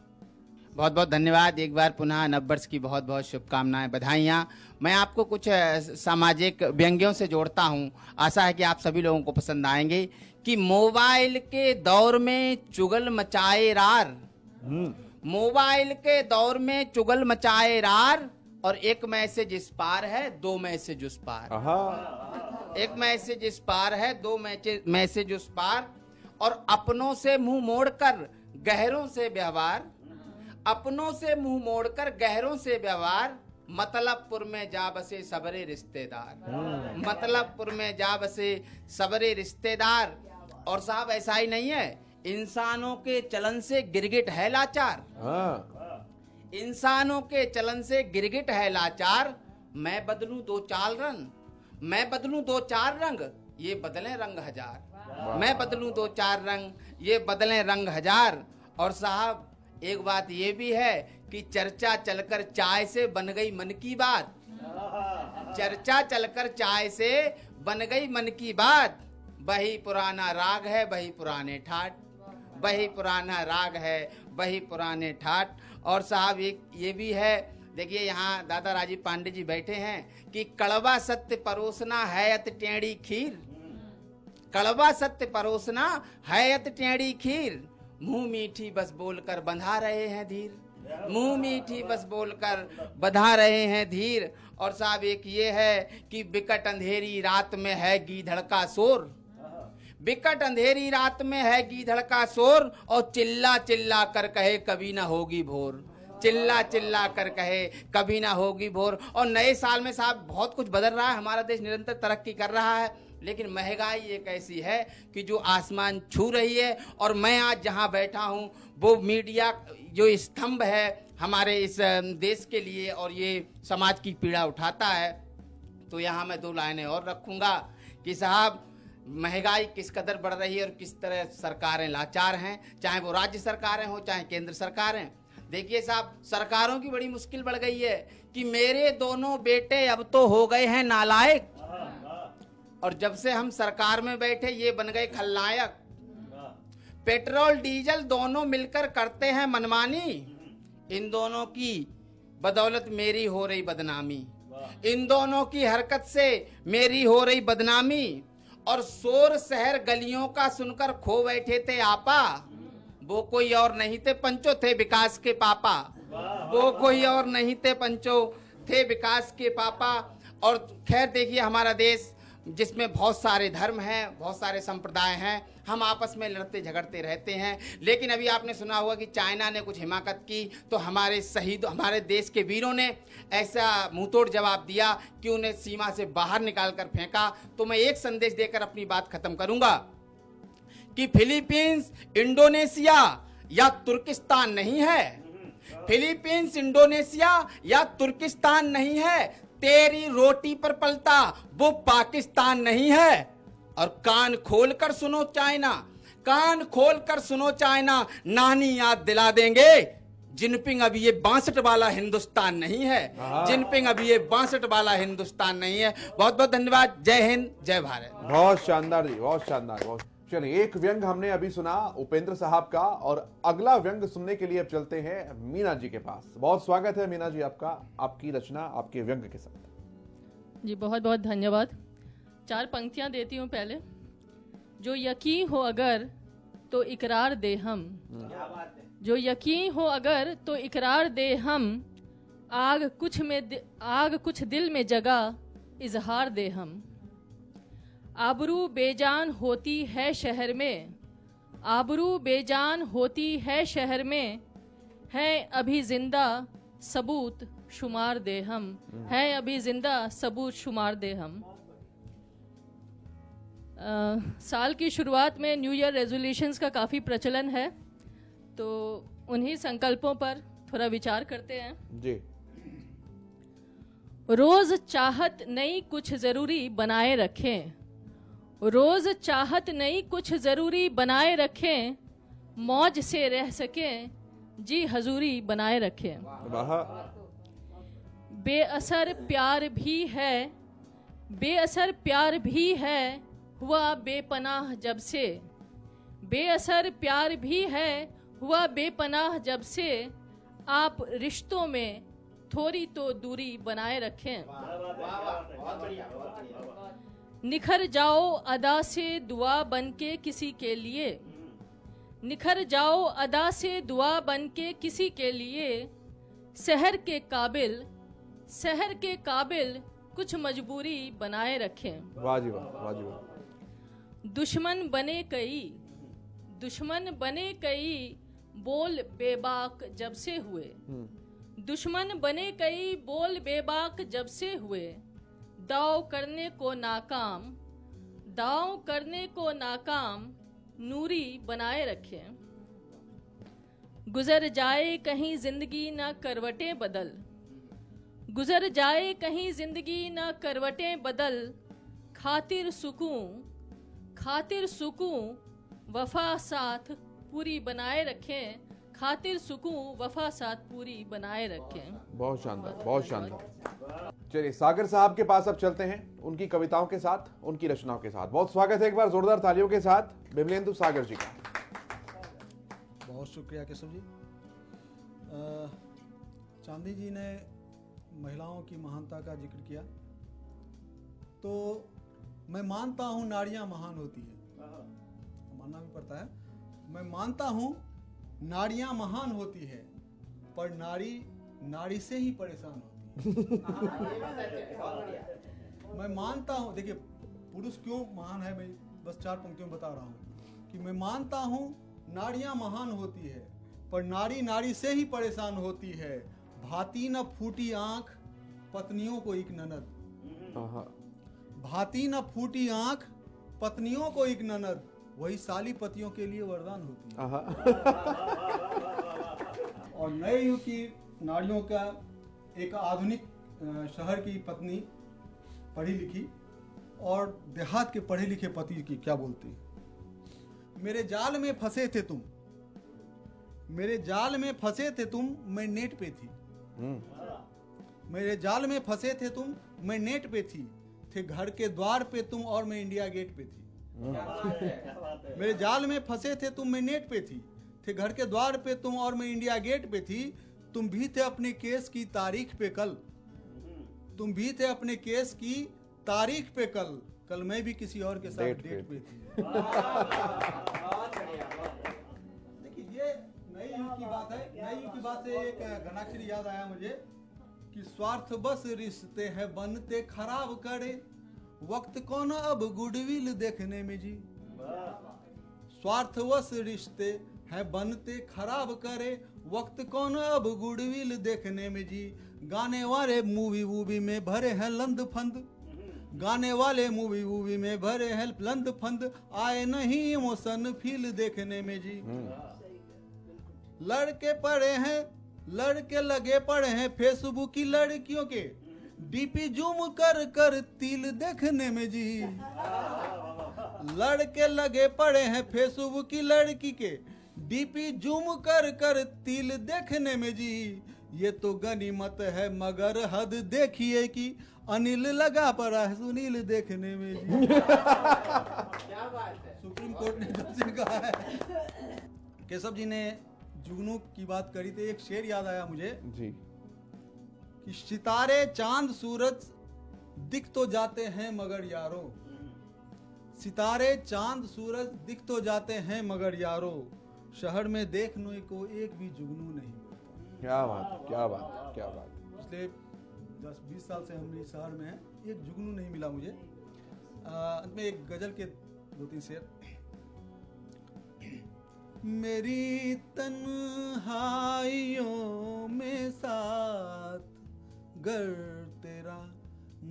बहुत बहुत धन्यवाद। एक बार पुनः नववर्ष की बहुत बहुत शुभकामनाएं, बधाइयाँ। मैं आपको कुछ सामाजिक व्यंग्यों से जोड़ता हूँ, आशा है कि आप सभी लोगों को पसंद आएंगे। कि मोबाइल के दौर में चुगल मचाए रार, मोबाइल के दौर में चुगल मचाए रार, और एक मैसेज इस पार है, दो मैसेज उस पार। एक मैसेज इस पार है, दो मैसेज उस पार। और अपनों से मुंह मोड़कर गहरों से व्यवहार, अपनों से मुंह मोड़कर गहरों से व्यवहार, मतलबपुर में जा बसे सबरे रिश्तेदार, मतलबपुर में जा बसे सबरे रिश्तेदार। और साहब ऐसा ही नहीं है, इंसानों के चलन से गिरगिट है लाचार, इंसानों के चलन से गिरगिट है लाचार। मैं बदलूं दो चार रंग, मैं बदलूं दो चार रंग, ये बदलें रंग हजार, मैं बदलूं दो चार रंग, ये बदलें रंग हजार। और साहब एक बात ये भी है कि चर्चा चलकर चाय से बन गई मन की बात, चर्चा चलकर चाय से बन गई मन की बात। वही पुराना राग है, वही पुराने ठाट, वही पुराना राग है, वही पुराने ठाट। और साहब एक ये भी है, देखिए यहाँ दादा राजीव पांडे जी बैठे हैं कि कड़वा सत्य परोसना है अत टेढ़ी खीर, कड़वा सत्य परोसना है अत टेढ़ी खीर। मुंह मीठी बस बोलकर बंधा रहे हैं धीर, मुंह मीठी बस बोलकर बंधा रहे हैं धीर। और साहब एक ये है कि बिकट अंधेरी रात में है गीधड़ का शोर, बिकट अंधेरी रात में है गीधड़ का शोर, और चिल्ला चिल्ला कर कहे कभी ना होगी भोर, चिल्ला चिल्ला कर कहे कभी ना होगी भोर। और नए साल में साहब बहुत कुछ बदल रहा है, हमारा देश निरंतर तरक्की कर रहा है, लेकिन महंगाई एक ऐसी है कि जो आसमान छू रही है। और मैं आज जहां बैठा हूं वो मीडिया जो स्तंभ है हमारे इस देश के लिए और ये समाज की पीड़ा उठाता है, तो यहाँ मैं दो लाइनें और रखूंगा कि साहब महंगाई किस कदर बढ़ रही है और किस तरह सरकारें लाचार हैं, चाहे वो राज्य सरकारें हो चाहे केंद्र सरकारें। देखिए साहब सरकारों की बड़ी मुश्किल बढ़ गई है कि मेरे दोनों बेटे अब तो हो गए हैं नालायक, और जब से हम सरकार में बैठे ये बन गए खलनायक। पेट्रोल डीजल दोनों मिलकर करते हैं मनमानी, इन दोनों की बदौलत मेरी हो रही बदनामी, इन दोनों की हरकत से मेरी हो रही बदनामी। और शोर शहर गलियों का सुनकर खो बैठे थे आपा, वो कोई और नहीं थे पंचो थे विकास के पापा, वो कोई और नहीं थे पंचो थे विकास के पापा। और खैर देखिए हमारा देश जिसमें बहुत सारे धर्म हैं, बहुत सारे संप्रदाय हैं, हम आपस में लड़ते झगड़ते रहते हैं, लेकिन अभी आपने सुना होगा कि चाइना ने कुछ हिमाकत की तो हमारे शहीद हमारे देश के वीरों ने ऐसा मुंहतोड़ जवाब दिया कि उन्हें सीमा से बाहर निकाल कर फेंका। तो मैं एक संदेश देकर अपनी बात खत्म करूंगा कि फिलीपींस इंडोनेशिया या तुर्किस्तान नहीं है, फिलीपींस इंडोनेशिया या तुर्किस्तान नहीं है, तेरी रोटी पर पलता वो पाकिस्तान नहीं है। और कान खोलकर सुनो चाइना, कान खोलकर सुनो चाइना, नानी याद दिला देंगे जिनपिंग अभी ये 62 वाला हिंदुस्तान नहीं है, जिनपिंग अभी ये 62 वाला हिंदुस्तान नहीं है। बहुत बहुत धन्यवाद, जय हिंद जय भारत। बहुत शानदार जी, बहुत शानदार। बहुत चलिए, एक व्यंग हमने अभी सुना उपेंद्र साहब का, और अगला व्यंग सुनने के लिए अब चलते हैं मीना जी के पास। बहुत स्वागत है मीना जी आपका, आपकी रचना आपके व्यंग के साथ। जी बहुत बहुत धन्यवाद। 4 पंक्तियां देती हूँ पहले। जो यकीन हो अगर तो इकरार दे हम, जो यकीन हो अगर तो इकरार दे हम, आग कुछ दिल में जगा इजहार दे हम। आबरू बेजान होती है शहर में, आबरू बेजान होती है शहर में, है अभी जिंदा सबूत शुमार दे हम, है अभी जिंदा सबूत शुमार दे हम। साल की शुरुआत में न्यू ईयर रेजोल्यूशंस का काफ़ी प्रचलन है, तो उन्हीं संकल्पों पर थोड़ा विचार करते हैं जी। रोज चाहत नई कुछ जरूरी बनाए रखें, रोज चाहत नई कुछ जरूरी बनाए रखें, मौज से रह सकें जी हजूरी बनाए रखें। बेअसर प्यार भी है, बेअसर प्यार भी है, हुआ बेपनाह जब से, बेअसर प्यार भी है, हुआ बेपनाह जब से, आप रिश्तों में थोड़ी तो दूरी बनाए रखें। निखर जाओ अदा से दुआ बनके किसी के लिए, निखर जाओ अदा से दुआ बनके किसी के लिए। शहर के काबिल कुछ मजबूरी बनाए रखें। वाह जी वाह, वाह जी वाह। दुश्मन बने कई बोल बेबाक जब से हुए, दुश्मन बने कई बोल बेबाक जब से हुए। दाव करने को नाकाम नूरी बनाए रखें। गुजर जाए कहीं जिंदगी ना करवटें बदल, गुजर जाए कहीं जिंदगी ना करवटें बदल। खातिर सुकून वफा साथ पूरी बनाए रखें, खातिर सुकून वफा साथ पूरी बनाए रखें। बहुत शानदार, बहुत शानदार। चलिए सागर साहब के पास अब चलते हैं, उनकी कविताओं के साथ, उनकी रचनाओं के साथ। बहुत स्वागत है एक बार जोरदार तालियों के साथ विमलेंदु सागर जी का। बहुत शुक्रिया केशव जी। चांदी जी ने महिलाओं की महानता का जिक्र किया, तो मैं मानता हूँ नारियां महान होती है, मानना भी पड़ता है। मैं मानता हूँ नारियां महान होती है, पर नारी से ही परेशान होती है। मैं मानता हूँ, देखिए पुरुष क्यों महान है, मैं बस 4 पंक्तियों में बता रहा हूँ कि मैं मानता हूँ नारियां महान होती है, पर नारी से ही परेशान होती है। भाती न फूटी आंख पत्नियों को एक ननद, भाती न फूटी आंख पत्नियों को एक ननद, वही साली पतियों के लिए वरदान होती है। और नए युग की नारियों का एक आधुनिक शहर की पत्नी पढ़ी लिखी और देहात के पढ़े लिखे पति की क्या बोलती। मेरे जाल में फंसे थे तुम, मेरे जाल में फंसे थे तुम, मैं नेट पे थी। मेरे जाल में फंसे थे तुम, मैं नेट पे थी। थे घर के द्वार पे तुम और मैं इंडिया गेट पे थी। मेरे जाल में फंसे थे तुम, मैं नेट पे थी। थे घर के द्वार पे तुम और मैं इंडिया गेट पे थी। तुम भी थे अपने केस की तारीख पे कल, तुम भी थे अपने केस की तारीख पे कल, कल मैं भी किसी और के साथ डेट पे थी। देखिए ये नई युग की बात है। नई युग की बात से एक घनाक्षरी याद आया मुझे कि स्वार्थ बस रिश्ते हैं बनते खराब करे, वक्त कौन अब गुडविल देखने में जी। स्वार्थवश रिश्ते हैं बनते खराब करे, वक्त कौन अब गुडविल देखने में जी। गाने वाले मूवी में भरे हैं लंद फंद, गाने वाले मूवी में भरे हैं लंद फंद, आए नहीं इमोशन फील देखने में जी। लड़के पड़े हैं, लड़के लगे पड़े हैं फेसबुक की लड़कियों के डीपी जूम कर कर तिल देखने में जी। लड़के लगे पड़े हैं फेसबुक की लड़की के डीपी जूम कर कर तिल देखने में जी। ये तो गनीमत है मगर हद देखिए कि अनिल लगा पड़ा है सुनील देखने में जी। क्या बात है, सुप्रीम कोर्ट ने जब कहा है। केशव जी ने जुगनू की बात करी थी, एक शेर याद आया मुझे जी कि सितारे चांद सूरज दिख तो जाते हैं मगर यारो, सितारे चांद सूरज दिख तो जाते हैं मगर यारो, शहर में देखने को एक भी जुगनू नहीं मिलता। क्या बात, क्या बात, क्या बात। पिछले 10-20 साल से हम इस शहर में हैं, एक जुगनू नहीं मिला मुझे। अंत में एक गजल के 2-3 शेर। मेरी तन्हाइयों में साथ गर तेरा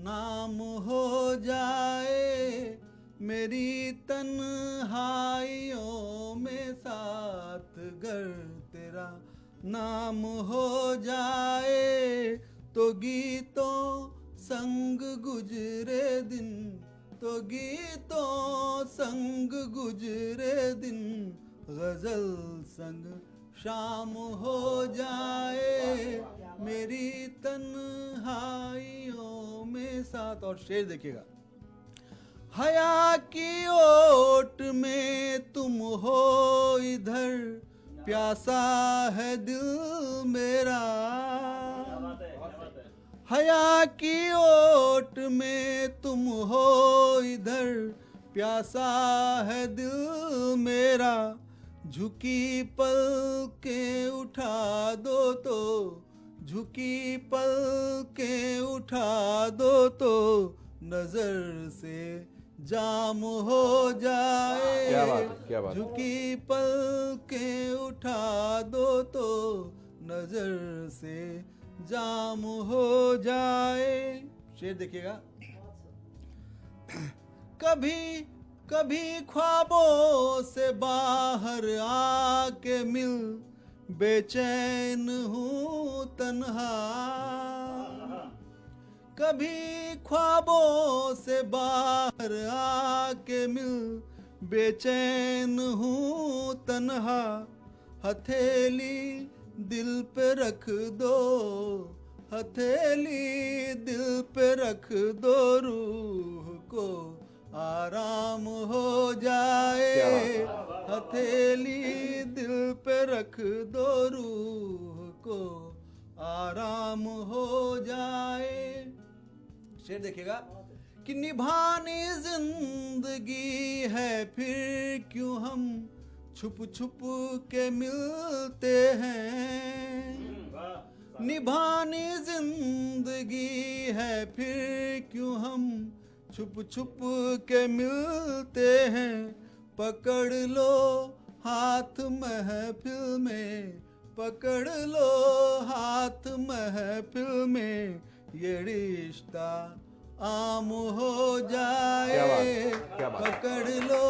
नाम हो जाए, मेरी तन्हाइयों में साथ गर तेरा नाम हो जाए, तो गीतों संग गुजरे दिन, तो गीतों संग गुजरे दिन, गजल संग शाम हो जाए, मेरी तन्हाइयों में साथ। और शेर देखिएगा। हया की ओट में तुम हो इधर, प्यासा है दिल मेरा, हया की ओट में तुम हो इधर, प्यासा है दिल मेरा, झुकी पलकें उठा दो तो, झुकी पलकें उठा दो तो, नजर से जाम हो जाए। क्या बात है, क्या बात है। झुकी पलकें उठा दो तो, नजर से जाम हो जाए। शेर देखिएगा। कभी कभी ख्वाबों से बाहर आके मिल, बेचैन हूँ तन्हा। कभी ख्वाबों से बाहर आके मिल, बेचैन हूँ तन्हा। हथेली दिल पे रख दो, हथेली दिल पे रख दो, रूह को आराम हो जाए। हथेली दिल पे रख दो, रूह को आराम हो जाए। शेर देखिएगा कि निभानी जिंदगी है फिर क्यों हम छुप छुप के मिलते हैं। निभानी जिंदगी है फिर क्यों हम छुप छुप के मिलते हैं। पकड़ लो हाथ महफिल में, पकड़ लो हाथ महफिल में, ये रिश्ता आम हो जाए। क्या बात है, क्या बात है। पकड़ लो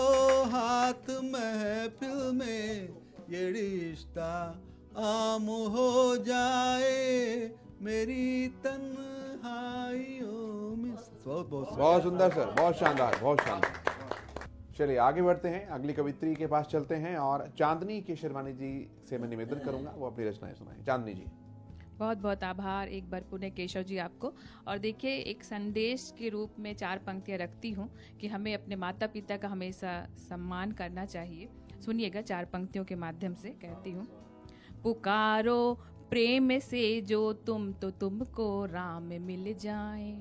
हाथ महफिल में, ये रिश्ता आम हो जाए। मेरी तन्हाइयों में। बहुत बहुत बहुत सुंदर सर, बहुत शानदार, बहुत शानदार। चलिए आगे बढ़ते हैं, अगली कवित्री के पास चलते हैं और चांदनी केशरवानी जी से मैं निवेदन करूंगा वो अपनी रचनाएं सुनाएं। चांदनी जी। बहुत बहुत आभार एक बार पुनः केशव जी आपको। और देखिए, एक संदेश के रूप में 4 पंक्तियां रखती हूँ कि हमें अपने माता पिता का हमेशा सम्मान करना चाहिए। सुनिएगा, 4 पंक्तियों के माध्यम से कहती हूँ। पुकारो प्रेम से जो तुम तो तुमको राम मिल जाए।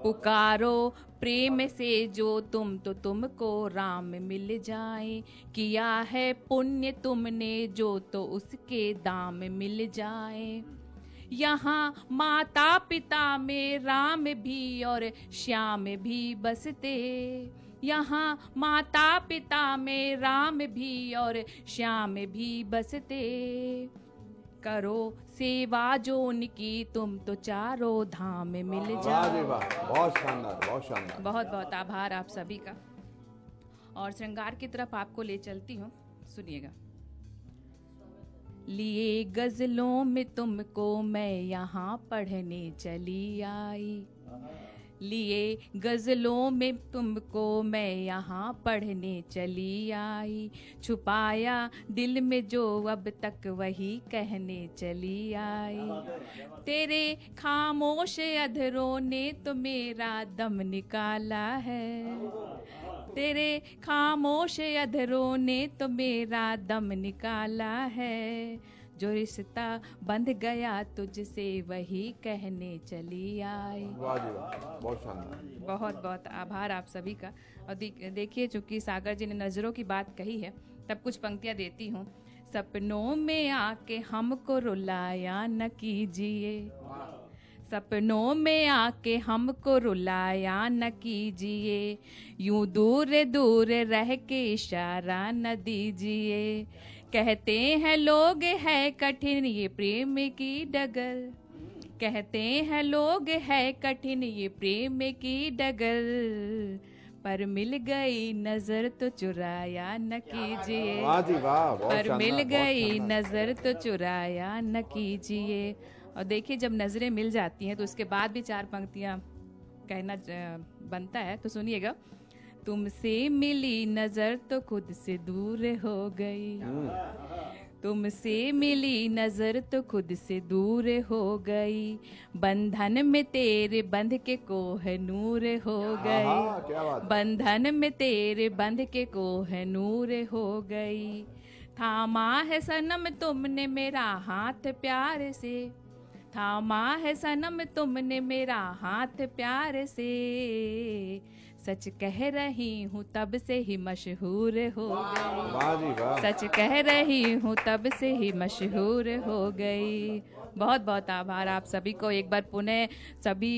पुकारो प्रेम से जो तुम तो तुमको राम मिल जाए। किया है पुण्य तुमने जो तो उसके दाम मिल जाए। यहाँ माता पिता में राम भी और श्याम भी बसते। यहाँ माता पिता में राम भी और श्याम भी बसते। करो सेवा जो उनकी तुम तो चारों धाम में मिल वाह जाओ। जी वाह, बहुत शानदार, बहुत शानदार। बहुत बहुत आभार आप सभी का। और श्रृंगार की तरफ आपको ले चलती हूँ, सुनिएगा। लिए गजलों में तुमको मैं यहाँ पढ़ने चली आई। लिए गजलों में तुमको मैं यहाँ पढ़ने चली आई। छुपाया दिल में जो अब तक वही कहने चली आई। तेरे खामोश अधरों ने तो मेरा दम निकाला है। तेरे खामोश अधरों ने तो मेरा दम निकाला है। जो रिश्ता बंध गया तुझसे वही कहने चली आई। वाह जी वाह, बहुत शानदार। बहुत बहुत आभार आप सभी का। और देखिए, चूंकि सागर जी ने नजरों की बात कही है, तब कुछ पंक्तियां देती हूँ। सपनों में आके हमको रुलाया न कीजिए। सपनों में आके हमको रुलाया न कीजिए। यूं दूर दूर रह के इशारा न दीजिए। कहते हैं लोग है कठिन ये प्रेम की डगर। कहते हैं लोग है कठिन ये प्रेम की डगर। पर मिल गई नजर तो चुराया न कीजिए। वाह जी वाह, बहुत पर मिल शानदार, बहुत गई शानदार। नजर तो चुराया न कीजिए। और देखिए, जब नजरें मिल जाती हैं तो उसके बाद भी 4 पंक्तियां कहना बनता है, तो सुनिएगा। तुमसे मिली नजर तो खुद से दूर हो गई। तुमसे मिली नजर तो खुद से दूर हो गई। बंधन में तेरे बंध के कोहनूर हो गई। क्या बात है। बंधन में तेरे बंध के कोहनूर हो गई। थामा है सनम तुमने मेरा हाथ प्यार से, थामा है सनम तुमने मेरा हाथ प्यार से, सच कह रही हूँ तब से ही मशहूर हो गई, वाह जी वाह। सच कह रही हूँ तब से ही मशहूर हो गई। बहुत बहुत आभार आप सभी को, एक बार पुनः सभी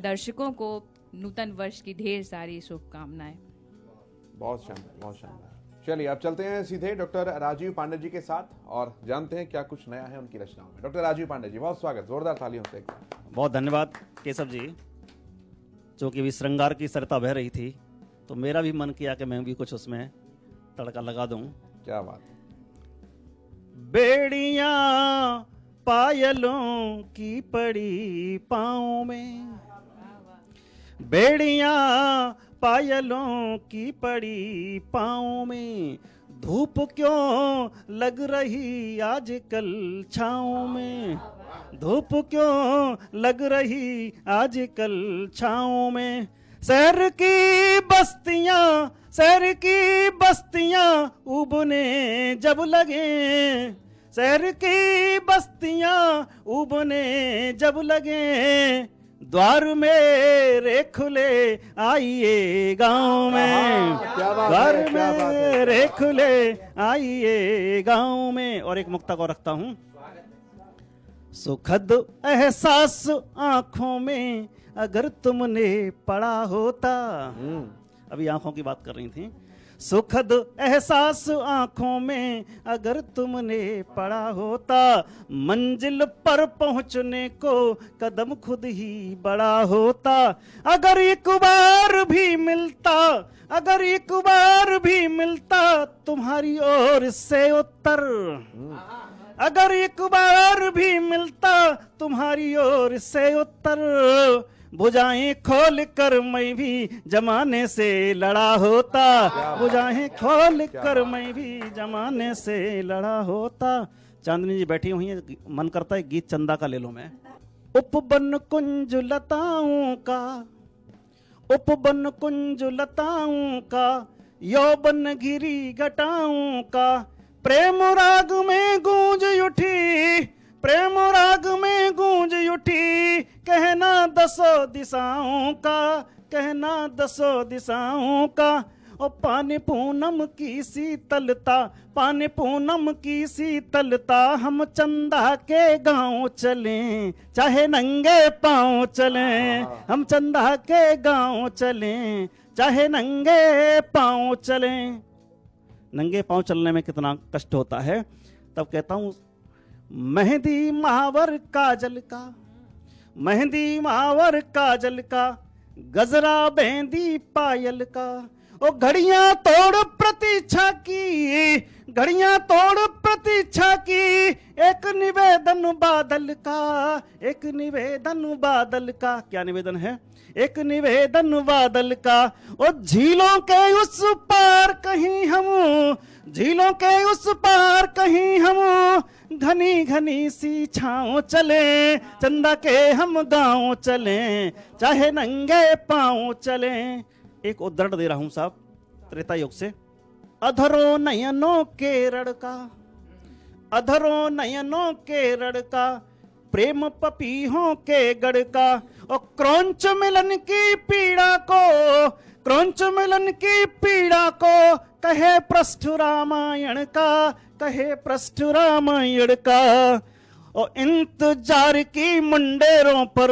दर्शकों को नूतन वर्ष की ढेर सारी शुभकामनाएं। बहुत शानदार, बहुत शानदार। चलिए अब चलते हैं सीधे डॉक्टर राजीव पांडे जी के साथ और जानते हैं क्या कुछ नया है उनकी रचनाओं में। डॉक्टर राजीव पांडे जी, बहुत स्वागत, जोरदार तालियों से। बहुत धन्यवाद केशव जी। चूँकि अभी श्रृंगार की सरिता बह रही थी तो मेरा भी मन किया कि मैं भी कुछ उसमें तड़का लगा दूं। क्या बात। बेड़ियां पायलों की पड़ी पाँव में, बेड़ियां पायलों की पड़ी पाँव में, धूप क्यों लग रही आजकल छाँव में, धूप क्यों लग रही आजकल छाँव में, शहर की बस्तियां, शहर की बस्तियां उबने जब लगे, शहर की बस्तियां उबने जब लगे, द्वार मेरे खुले आइए गांव में, द्वार मेरे खुले आइए गांव में। और एक मुक्ता को रखता हूं, सुखद एहसास आंखों में अगर तुमने पढ़ा होता, अभी आंखों की बात कर रही थी, सुखद एहसास आंखों में अगर तुमने पढ़ा होता, मंजिल पर पहुंचने को कदम खुद ही बड़ा होता, अगर एक बार भी मिलता, अगर एक बार भी मिलता तुम्हारी ओर से उत्तर, अगर एक बार भी मिलता तुम्हारी ओर से उत्तर, भुजाएं खोल कर मैं भी जमाने से लड़ा होता, भुजाएं खोल कर मैं भी जमाने से लड़ा होता। चांदनी जी बैठी हुई है, मन करता है गीत चंदा का ले लो मैं। उपवन कुंज लताओं का, उपवन कुंज लताओं का, यौवन घिरी घटाओं का, प्रेम राग में गूंज उठी, प्रेम राग में गूंज उठी, कहना दसों दिशाओं का, कहना दसों दिशाओं का, और पानी पूनम की शीतलता, पानी पूनम की शीतलता, हम चंदा के गांव चलें चाहे नंगे पांव चलें, हम चंदा के गांव चलें चाहे नंगे पांव चलें। नंगे पांव चलने में कितना कष्ट होता है, तब कहता हूं मेहंदी महावर काजल का, मेहंदी महावर काजल का, गजरा बेंदी पायल का, ओ घड़ियां तोड़ प्रतीक्षा की, घड़ियां तोड़ प्रतीक्षा की, एक निवेदन बादल का, एक निवेदन बादल का। क्या निवेदन है? एक निवेदन बादल का, और झीलों के उस पार कहीं हम, झीलों के उस पार कहीं हम, घनी घनी सी छाँव चले, चंदा के हम गांव चले चाहे नंगे पांव चले। एक उद्धरण दे रहा हूं साहब त्रेता युग से। अधरों नयनों के रड़का, अधरों नयनों के रड़का, प्रेम पपीहों के गड़का, और क्रौंच मिलन की पीड़ा को, क्रौंच मिलन की पीड़ा को, कहे पृष्ठ रामायण का, कहे पृष्ठ रामायण का। और इंतजार की मुंडेरों पर,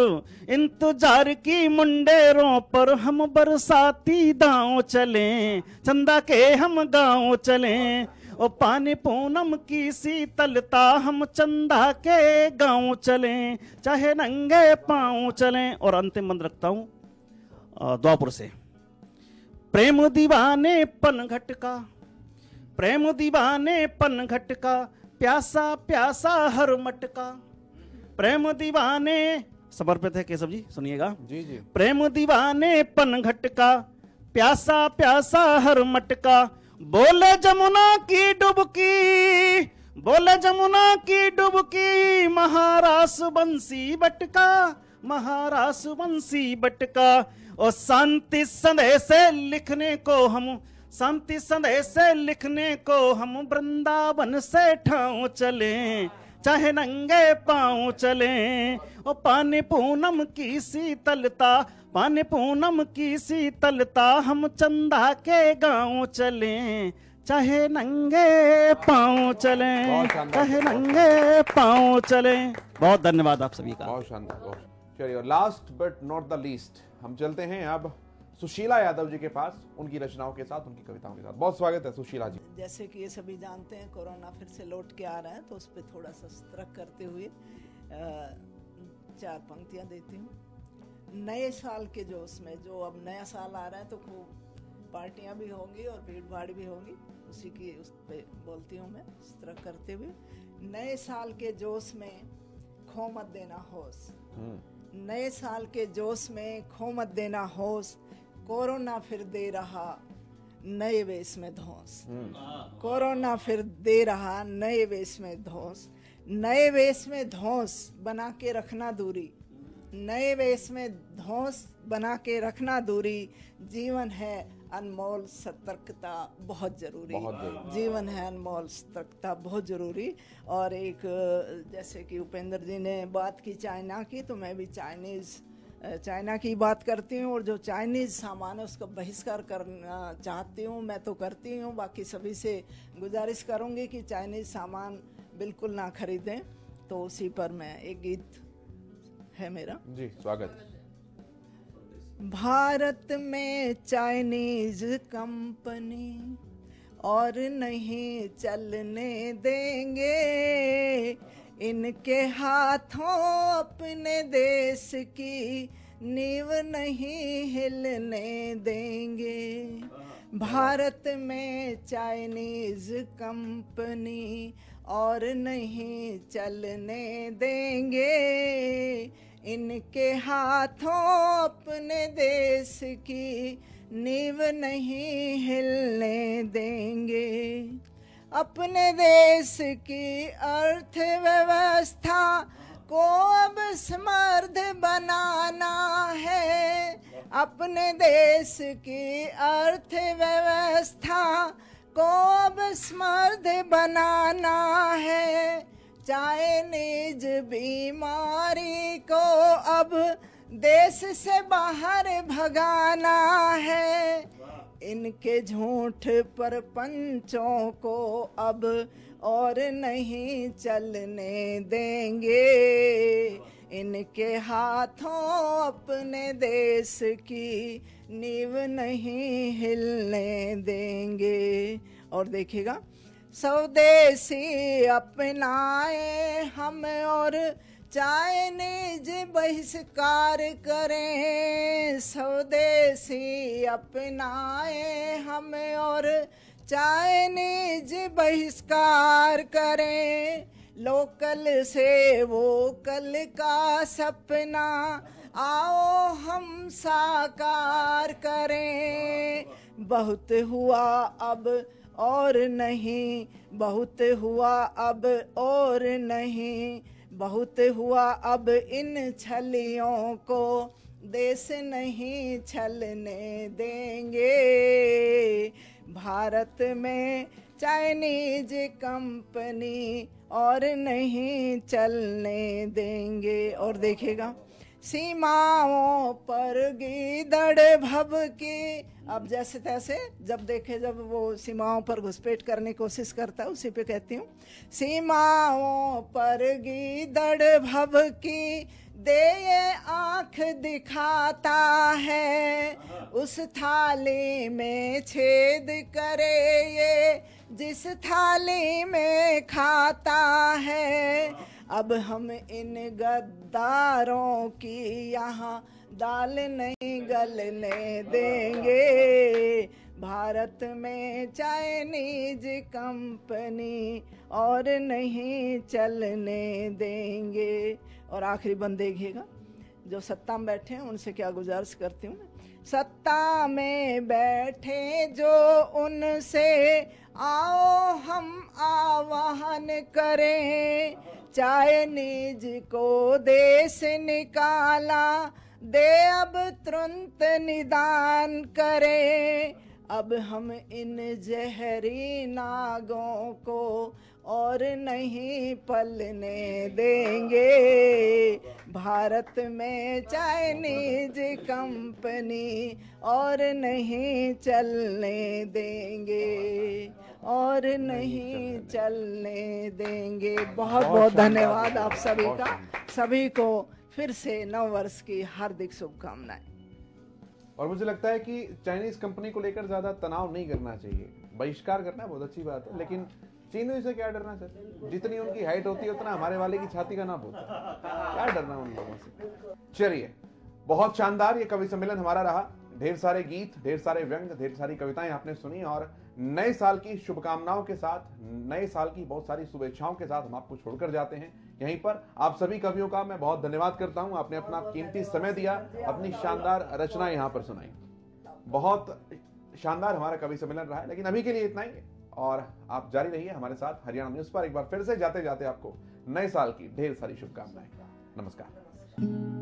इंतजार की मुंडेरों पर, हम बरसाती दांव चलें चंदा के हम गांव चलें, और पानी पूनम की शीतलता, हम चंदा के गांव चलें चाहे नंगे पांव चलें। और अंतिम मंत्र रखता हूं द्वापुर से। प्रेम दीवाने पनघट का, प्रेम दीवाने पनघट का, प्यासा प्यासा हर मटका, प्रेम दीवाने समर्पित है केशव जी, सुनिएगा जी जी। प्रेम दीवाने पनघट का, प्यासा प्यासा हर मटका, बोले जमुना की डुबकी, बोले जमुना की डुबकी, महारास बंसी बटका, महारास बंसी बटका। और शांति संदेश लिखने को हम, शांति संदेश से लिखने को हम वृंदावन से ठाऊं चले, चाहे नंगे पांव चले। ओ पानी पूनम की शीतलता, पानी पूनम की शीतलता, हम चंदा के गांव चले, चाहे नंगे पांव चले, चाहे नंगे पांव चले। बहुत धन्यवाद आप सभी का। बहुत शानदार, बहुत। चलिए, last but not the least हम चलते हैं अब सुशीला यादव जी के पास, उनकी रचनाओं के साथ, उनकी कविताओं के साथ। बहुत स्वागत है सुशीला जी। जैसे कि ये सभी जानते हैं कोरोना फिर से लौट के आ रहा है, तो उस पर थोड़ा सा सतर्क करते हुए 4 पंक्तियां देती हूँ। नए साल के जोश में, जो अब नया साल आ रहा है तो खूब पार्टियां भी होंगी और भीड़ भाड़ भी होगी, उसी की उस पर बोलती हूँ मैं सतर्क करते हुए। नए साल के जोश में खो मत देना होश, नए साल के जोश में खो मत देना होश, कोरोना फिर दे रहा नए वेश में धौंस। कोरोना फिर दे रहा नए वेश में धौंस, नए वेश में धौंस बना के रखना दूरी, नए वेश में धौंस बना के रखना दूरी। जीवन है अनमोल, सतर्कता बहुत जरूरी, जीवन है अनमोल, सतर्कता बहुत जरूरी। और एक जैसे कि उपेंद्र जी ने बात की चाइना की, तो मैं भी चाइना की बात करती हूँ। और जो चाइनीज़ सामान है उसका बहिष्कार करना चाहती हूँ, मैं तो करती हूँ, बाकी सभी से गुजारिश करूँगी कि चाइनीज़ सामान बिल्कुल ना खरीदें। तो उसी पर मैं एक गीत है मेरा जी, स्वागत। भारत में चाइनीज कंपनी और नहीं चलने देंगे, इनके हाथों अपने देश की नींव नहीं हिलने देंगे। भारत में चाइनीज कंपनी और नहीं चलने देंगे, इनके हाथों अपने देश की नींव नहीं हिलने देंगे। अपने देश की अर्थव्यवस्था को अब समृद्ध बनाना है, अपने देश की अर्थव्यवस्था को अब समृद्ध बनाना है। चाइनीज बीमारी को अब देश से बाहर भगाना है, इनके झूठ पर पंचों को अब और नहीं चलने देंगे, इनके हाथों अपने देश की नींव नहीं हिलने देंगे। और देखिएगा, स्वदेशी अपनाए हम और चाइनीज बहिष्कार करें, स्वदेशी अपनाए हम और चाइनीज बहिष्कार करें। लोकल से वोकल का सपना आओ हम साकार करें। बहुत हुआ अब और नहीं, बहुत हुआ अब और नहीं, बहुत हुआ अब इन छलियों को देश नहीं छलने देंगे। भारत में चाइनीज कंपनी और नहीं चलने देंगे। और देखिएगा, सीमाओं पर गीदड़ भभकी, अब जैसे तैसे जब देखे, जब वो सीमाओं पर घुसपैठ करने की कोशिश करता है, उसी पे कहती हूँ। सीमाओं पर गीदड़ भभकी दे ये आँख दिखाता है, उस थाली में छेद करे ये जिस थाली में खाता है। अब हम इन गद्दारों की यहाँ दाल नहीं गलने देंगे। भारत में चाइनीज कंपनी और नहीं चलने देंगे। और आखिरी बंद देखिएगा, जो सत्ता में बैठे हैं उनसे क्या गुजारिश करती हूँ। सत्ता में बैठे जो उनसे आओ हम आह्वान करें, चाइनीज को देश निकाला दे अब तुरंत निदान करें। अब हम इन जहरी नागों को और नहीं पलने देंगे। भारत में चाइनीज कंपनी और नहीं चलने देंगे, और नहीं चलने देंगे। बहुत बहुत धन्यवाद आप सभी का। सभी को फिर से नव वर्ष की हार्दिक शुभकामनाएं। और मुझे लगता है कि चाइनीज कंपनी को लेकर ज्यादा तनाव नहीं करना चाहिए। बहिष्कार करना बहुत अच्छी बात है, लेकिन चीनियों से क्या डरना सर? जितनी उनकी हाइट होती है उतना हमारे वाले की छाती का नाप होता है, क्या डरना उन लोगों से। चलिए, बहुत शानदार ये कवि सम्मेलन हमारा रहा। ढेर सारे गीत, ढेर सारे व्यंग, ढेर सारी कविताएं आपने सुनी, और नए साल की शुभकामनाओं के साथ, नए साल की बहुत सारी शुभेच्छाओं के साथ हम आपको छोड़कर जाते हैं। यहीं पर आप सभी कवियों का मैं बहुत धन्यवाद करता हूं। आपने अपना कीमती समय दिया, अपनी शानदार रचना यहां पर सुनाई। बहुत शानदार हमारा कवि सम्मेलन रहा है, लेकिन अभी के लिए इतना ही। और आप जारी रहिए हमारे साथ हरियाणा न्यूज पर। एक बार फिर से जाते जाते आपको नए साल की ढेर सारी शुभकामनाएं। नमस्कार।